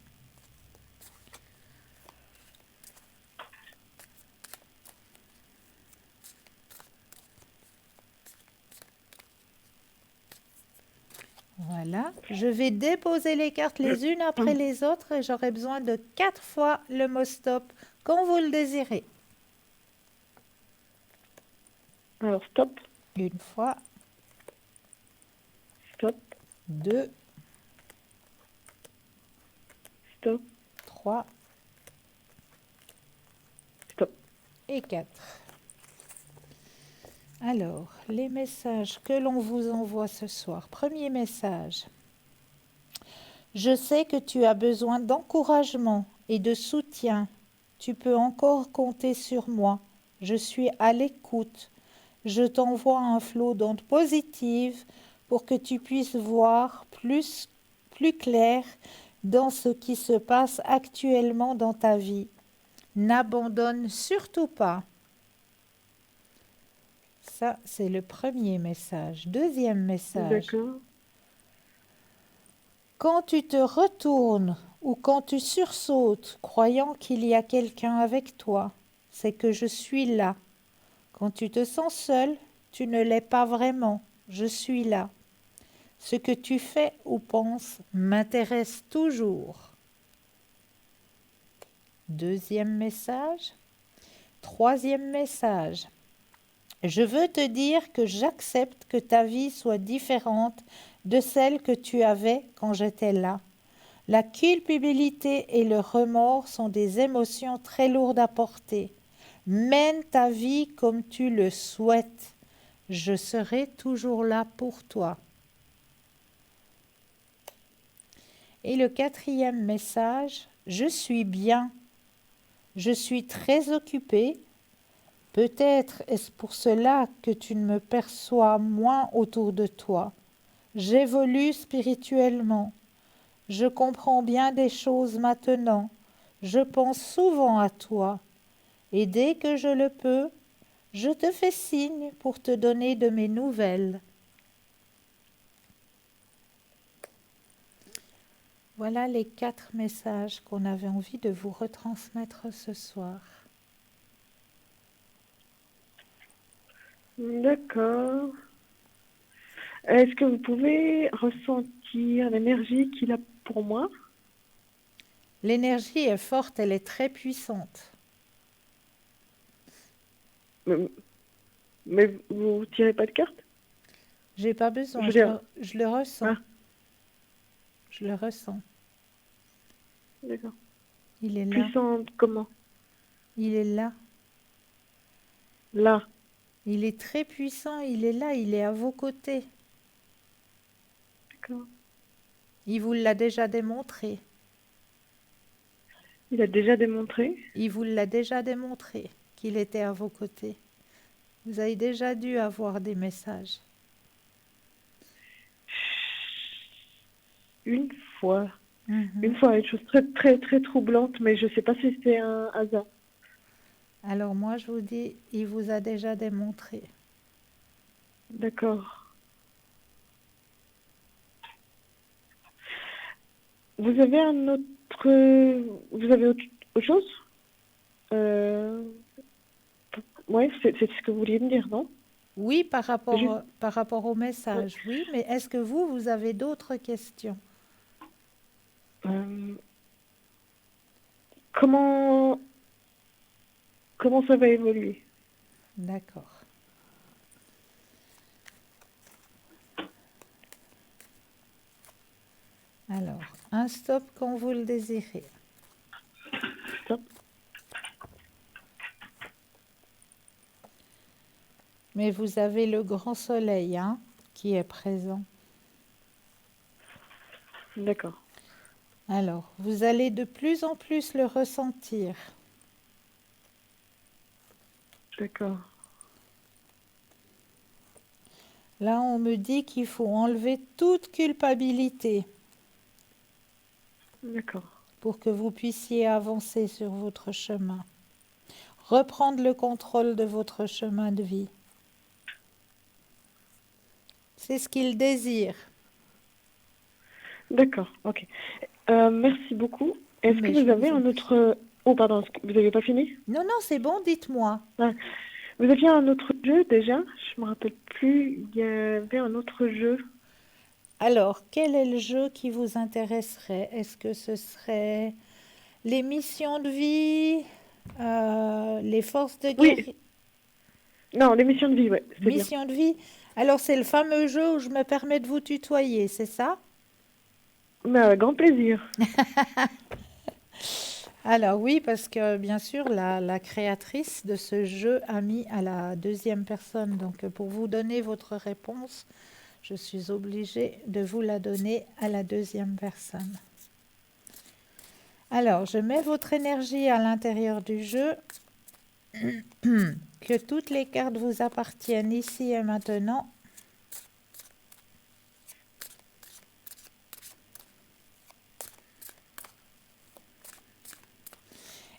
Voilà, je vais déposer les cartes les unes après les autres et j'aurai besoin de 4 fois le mot stop quand vous le désirez. Alors, stop, Une fois, stop, 2, stop, 3 stop. et 4. Alors, les messages que l'on vous envoie ce soir. Premier message. Je sais que tu as besoin d'encouragement et de soutien. Tu peux encore compter sur moi. Je suis à l'écoute. Je t'envoie un flot d'ondes positives pour que tu puisses voir plus clair dans ce qui se passe actuellement dans ta vie. N'abandonne surtout pas. Ça, c'est le premier message. Deuxième message. D'accord. Quand tu te retournes ou quand tu sursautes, croyant qu'il y a quelqu'un avec toi, c'est que je suis là. Quand tu te sens seul, tu ne l'es pas vraiment. Je suis là. Ce que tu fais ou penses m'intéresse toujours. Deuxième message. Troisième message. Je veux te dire que j'accepte que ta vie soit différente de celle que tu avais quand j'étais là. La culpabilité et le remords sont des émotions très lourdes à porter. Mène ta vie comme tu le souhaites. Je serai toujours là pour toi. Et le quatrième message, je suis bien. Je suis très occupée. Peut-être est-ce pour cela que tu ne me perçois moins autour de toi. J'évolue spirituellement. Je comprends bien des choses maintenant. Je pense souvent à toi. Et dès que je le peux, je te fais signe pour te donner de mes nouvelles. Voilà les 4 messages qu'on avait envie de vous retransmettre ce soir. D'accord. Est-ce que vous pouvez ressentir l'énergie qu'il a pour moi? L'énergie est forte, elle est très puissante. Mais, mais vous tirez pas de carte? J'ai pas besoin, Je veux dire, je le ressens. ah, Je le ressens. d'accord. Il est là, Puissante comment? il est là. Là. Il est très puissant, il est là, il est à vos côtés. D'accord. Il vous l'a déjà démontré. Il a déjà démontré. Il vous l'a déjà démontré qu'il était à vos côtés. Vous avez déjà dû avoir des messages. Une fois. Mhm. Une fois, une chose très, très, très troublante, mais je ne sais pas si c'est un hasard. Alors moi, je vous dis, il vous a déjà démontré. D'accord. Vous avez un autre... Vous avez autre chose? Ouais, c'est ce que vous vouliez me dire, non? Oui, Juste, par rapport au ouais. message, oui, mais est-ce que vous avez d'autres questions? Euh, comment, comment ça va évoluer? D'accord. Alors, un stop quand vous le désirez. Stop. Mais vous avez le grand soleil, hein, qui est présent. D'accord. Alors, vous allez de plus en plus le ressentir. D'accord. Là, on me dit qu'il faut enlever toute culpabilité D'accord. pour que vous puissiez avancer sur votre chemin. Reprendre le contrôle de votre chemin de vie. C'est ce qu'il désire. D'accord. Ok. Merci beaucoup. Est-ce que Mais je vous avez vous en un prie. autre... Oh, pardon, vous n'avez pas fini? Non, non, c'est bon, dites-moi. Ah, vous aviez un autre jeu déjà? Je me rappelle plus. Il y avait un autre jeu. Alors, quel est le jeu qui vous intéresserait? Est-ce que ce serait les missions de vie, les forces de guerre, Oui. Non, l'émission de vie, ouais, c'est bien. mission de vie? Alors, c'est le fameux jeu où je me permets de vous tutoyer, c'est ça? Mais avec grand plaisir. Alors oui, parce que bien sûr, la créatrice de ce jeu a mis à la deuxième personne. Donc, pour vous donner votre réponse, je suis obligée de vous la donner à la deuxième personne. Alors, je mets votre énergie à l'intérieur du jeu. Que toutes les cartes vous appartiennent ici et maintenant.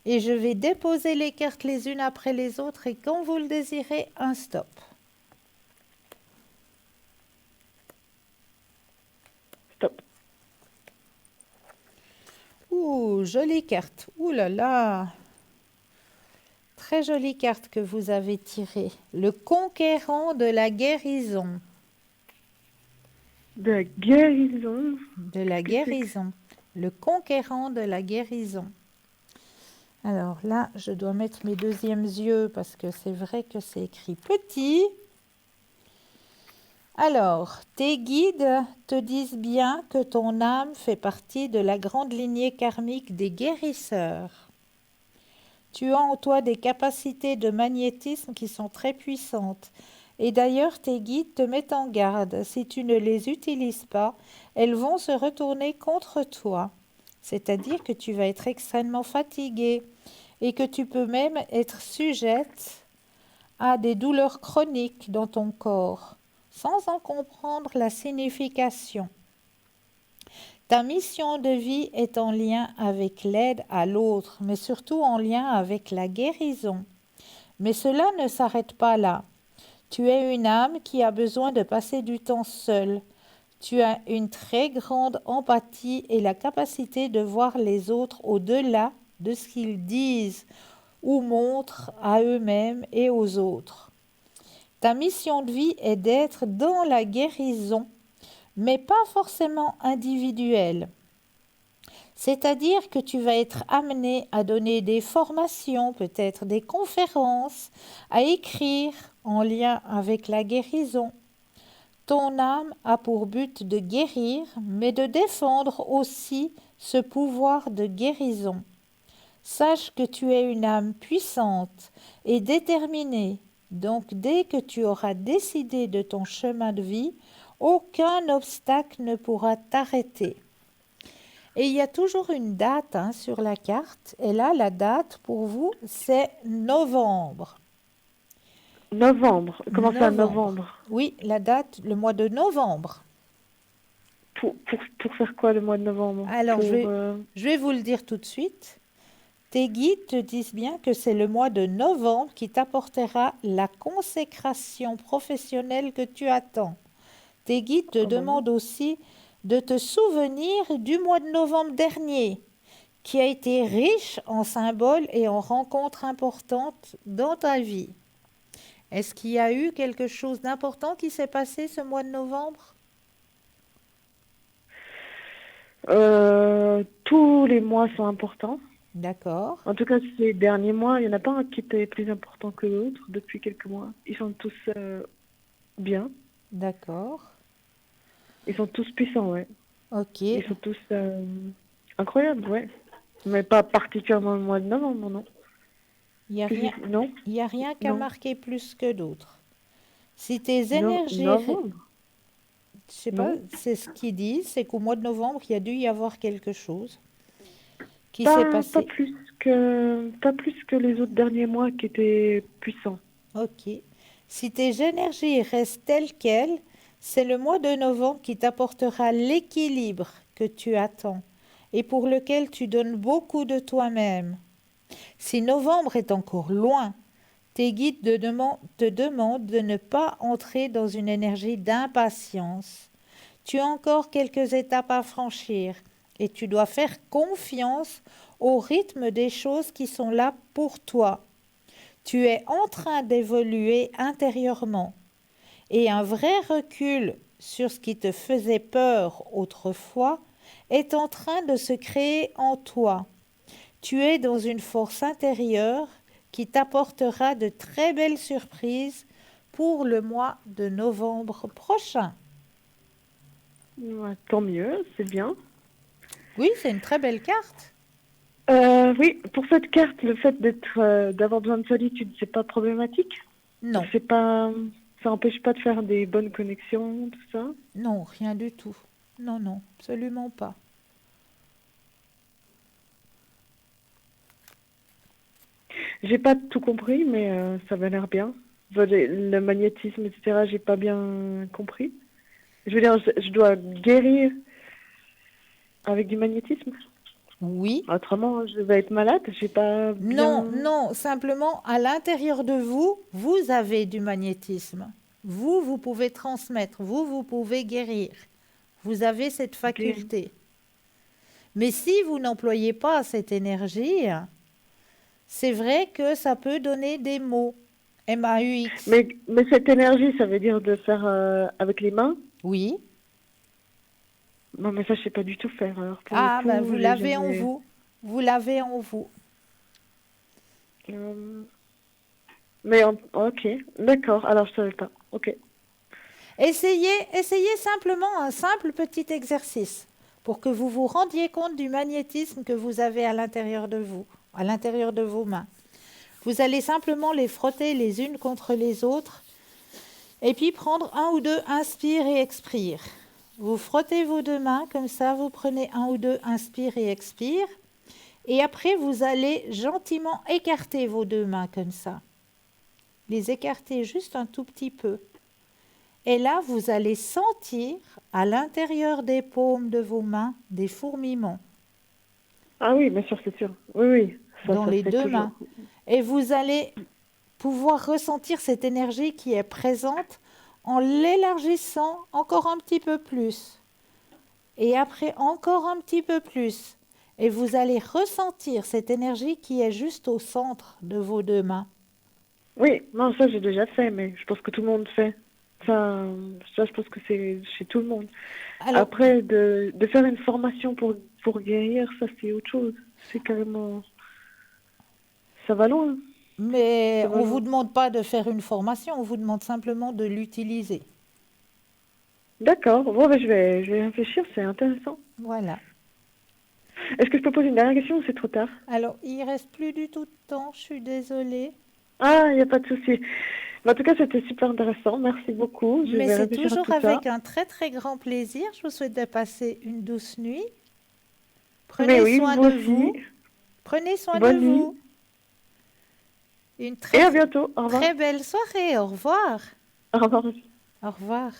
Et je vais déposer les cartes les unes après les autres et quand vous le désirez, un stop. Stop. Ouh, jolie carte. Ouh là là. Très jolie carte que vous avez tirée. Le conquérant de la guérison. De la guérison. De la Qu'est-ce que c'est que... guérison. Le conquérant de la guérison. Alors là, je dois mettre mes deuxièmes yeux parce que c'est vrai que c'est écrit petit. Alors, tes guides te disent bien que ton âme fait partie de la grande lignée karmique des guérisseurs. Tu as en toi des capacités de magnétisme qui sont très puissantes. Et d'ailleurs, tes guides te mettent en garde. Si tu ne les utilises pas, elles vont se retourner contre toi. C'est-à-dire que tu vas être extrêmement fatigué et que tu peux même être sujette à des douleurs chroniques dans ton corps, sans en comprendre la signification. Ta mission de vie est en lien avec l'aide à l'autre, mais surtout en lien avec la guérison. Mais cela ne s'arrête pas là. Tu es une âme qui a besoin de passer du temps seule. Tu as une très grande empathie et la capacité de voir les autres au-delà de ce qu'ils disent ou montrent à eux-mêmes et aux autres. Ta mission de vie est d'être dans la guérison, mais pas forcément individuelle. C'est-à-dire que tu vas être amené à donner des formations, peut-être des conférences, à écrire en lien avec la guérison. Ton âme a pour but de guérir, mais de défendre aussi ce pouvoir de guérison. Sache que tu es une âme puissante et déterminée, donc dès que tu auras décidé de ton chemin de vie, aucun obstacle ne pourra t'arrêter. Et il y a toujours une date sur la carte, et là la date pour vous c'est novembre. Novembre. Comment ça, novembre? Oui, la date, le mois de novembre. Pour faire quoi le mois de novembre? Alors je vais vous le dire tout de suite. Tes guides te disent bien que c'est le mois de novembre qui t'apportera la consécration professionnelle que tu attends. Tes guides te demandent aussi de te souvenir du mois de novembre dernier, qui a été riche en symboles et en rencontres importantes dans ta vie. Est-ce qu'il y a eu quelque chose d'important qui s'est passé ce mois de novembre? Tous les mois sont importants. D'accord. En tout cas, ces derniers mois, il n'y en a pas un qui était plus important que l'autre depuis quelques mois. Ils sont tous bien. D'accord. Ils sont tous puissants, ouais. Ok. Ils sont tous incroyables, ouais. Mais pas particulièrement le mois de novembre, non. Il n'y a rien, Non. il y a rien qu'à Non. marquer plus que d'autres. Si tes Non, énergies, novembre. je sais pas, Non. c'est ce qu'ils disent, c'est qu'au mois de novembre, il y a dû y avoir quelque chose qui s'est passé. Pas plus que les autres derniers mois qui étaient puissants. Ok. Si tes énergies restent telles quelles, c'est le mois de novembre qui t'apportera l'équilibre que tu attends et pour lequel tu donnes beaucoup de toi-même. Si novembre est encore loin, tes guides te demandent de ne pas entrer dans une énergie d'impatience. Tu as encore quelques étapes à franchir et tu dois faire confiance au rythme des choses qui sont là pour toi. Tu es en train d'évoluer intérieurement et un vrai recul sur ce qui te faisait peur autrefois est en train de se créer en toi. Tu es dans une force intérieure qui t'apportera de très belles surprises pour le mois de novembre prochain. Ouais, tant mieux, c'est bien. Oui, c'est une très belle carte. Oui, pour cette carte, le fait d'avoir besoin de solitude, c'est pas problématique? Non, C'est pas, ça empêche pas de faire des bonnes connexions, tout ça? non, rien du tout. Non, non, absolument pas. J'ai pas tout compris, mais ça va l'air bien. Le magnétisme, etc., j'ai pas bien compris. Je veux dire, je dois guérir avec du magnétisme? Oui. Autrement, je vais être malade, j'ai pas bien... Non, non, simplement à l'intérieur de vous, vous avez du magnétisme. Vous pouvez transmettre, vous pouvez guérir. Vous avez cette faculté. Mais si vous n'employez pas cette énergie, c'est vrai que ça peut donner des maux. M-A-U-X. Mais cette énergie, ça veut dire de faire avec les mains? Oui. Non, mais ça, je sais pas du tout faire. Alors, pour Ah, le coup, ben vous j'ai l'avez en jamais- vous. Vous l'avez en vous. Mais ok, d'accord. Alors je savais pas. Ok. Essayez simplement un simple petit exercice pour que vous vous rendiez compte du magnétisme que vous avez à l'intérieur de vous, à l'intérieur de vos mains. Vous allez simplement les frotter les unes contre les autres et puis prendre un ou deux inspire et expire. Vous frottez vos deux mains comme ça, vous prenez un ou deux inspire et expire. Et après, vous allez gentiment écarter vos deux mains comme ça. Les écarter juste un tout petit peu. Et là, vous allez sentir à l'intérieur des paumes de vos mains des fourmillements Ah oui, bien sûr, c'est sûr. Oui, oui. dans Ça les fait deux toujours. mains. Et vous allez pouvoir ressentir cette énergie qui est présente en l'élargissant encore un petit peu plus. Et après, encore un petit peu plus. Et vous allez ressentir cette énergie qui est juste au centre de vos deux mains. Oui, non, ça j'ai déjà fait, mais je pense que tout le monde fait. Ça, je pense que c'est chez tout le monde. Alors, Après, de faire une formation pour guérir, ça c'est autre chose. C'est carrément... Ça va loin. mais Ça va on ne vous loin. demande pas de faire une formation, on vous demande simplement de l'utiliser. D'accord. Bon, ben, je vais réfléchir, c'est intéressant. Voilà. Est-ce que je peux poser une dernière question ou c'est trop tard? Alors, il reste plus du tout de temps, je suis désolée. Ah, il n'y a pas de souci. En tout cas, c'était super intéressant. Merci beaucoup. Je Mais vais c'est réfléchir à toujours tout ça. avec un très très grand plaisir. Je vous souhaite de passer une douce nuit. Mais Prenez oui, soin vous de aussi. vous. Prenez soin de Bonne nuit. vous. Une Et à très bientôt. Au revoir. très belle soirée. Au revoir. Au revoir. Au revoir.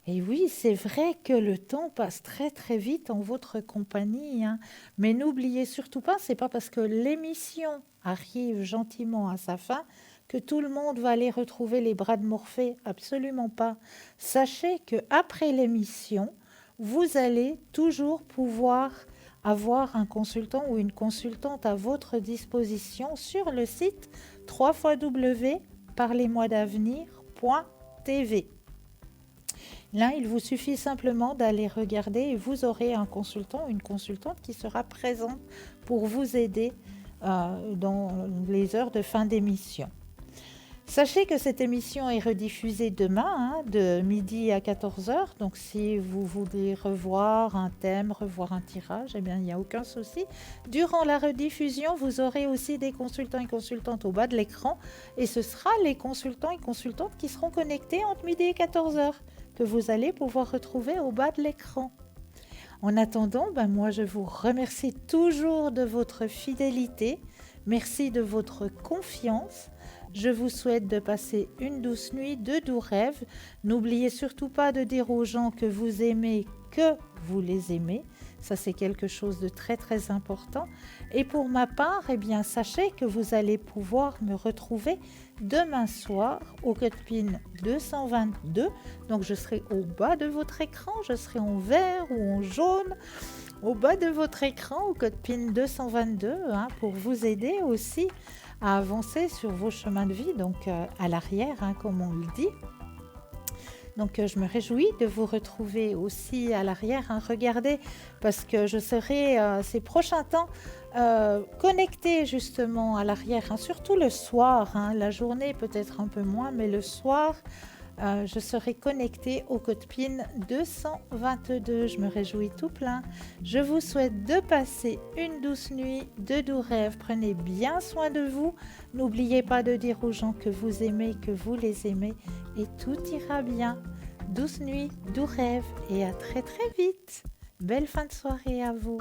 Et oui, c'est vrai que le temps passe très très vite en votre compagnie, hein. Mais n'oubliez surtout pas, c'est pas parce que l'émission arrive gentiment à sa fin que tout le monde va aller retrouver les bras de Morphée. Absolument pas. Sachez que après l'émission, vous allez toujours pouvoir avoir un consultant ou une consultante à votre disposition sur le site www.parlez-moi-d'avenir.tv. Là, il vous suffit simplement d'aller regarder et vous aurez un consultant ou une consultante qui sera présente pour vous aider dans les heures de fin d'émission. Sachez que cette émission est rediffusée demain, de midi à 14h. Donc, si vous voulez revoir un thème, revoir un tirage, eh bien, il n'y a aucun souci. Durant la rediffusion, vous aurez aussi des consultants et consultantes au bas de l'écran. Et ce sera les consultants et consultantes qui seront connectés entre midi et 14h que vous allez pouvoir retrouver au bas de l'écran. En attendant, moi, je vous remercie toujours de votre fidélité. Merci de votre confiance. Je vous souhaite de passer une douce nuit, de doux rêves. N'oubliez surtout pas de dire aux gens que vous aimez, que vous les aimez. Ça, c'est quelque chose de très, très important. Et pour ma part, sachez que vous allez pouvoir me retrouver demain soir au code PIN 222. Donc, je serai au bas de votre écran. Je serai en vert ou en jaune au bas de votre écran au code PIN 222 pour vous aider aussi à avancer sur vos chemins de vie, donc à l'arrière, comme on le dit. Donc, je me réjouis de vous retrouver aussi à l'arrière. Regardez, parce que je serai ces prochains temps connectée justement à l'arrière, surtout le soir. La journée peut-être un peu moins, mais le soir, je serai connectée au code PIN 222. Je me réjouis tout plein. Je vous souhaite de passer une douce nuit, de doux rêves. Prenez bien soin de vous. N'oubliez pas de dire aux gens que vous aimez, que vous les aimez et tout ira bien. Douce nuit, doux rêves et à très très vite. Belle fin de soirée à vous.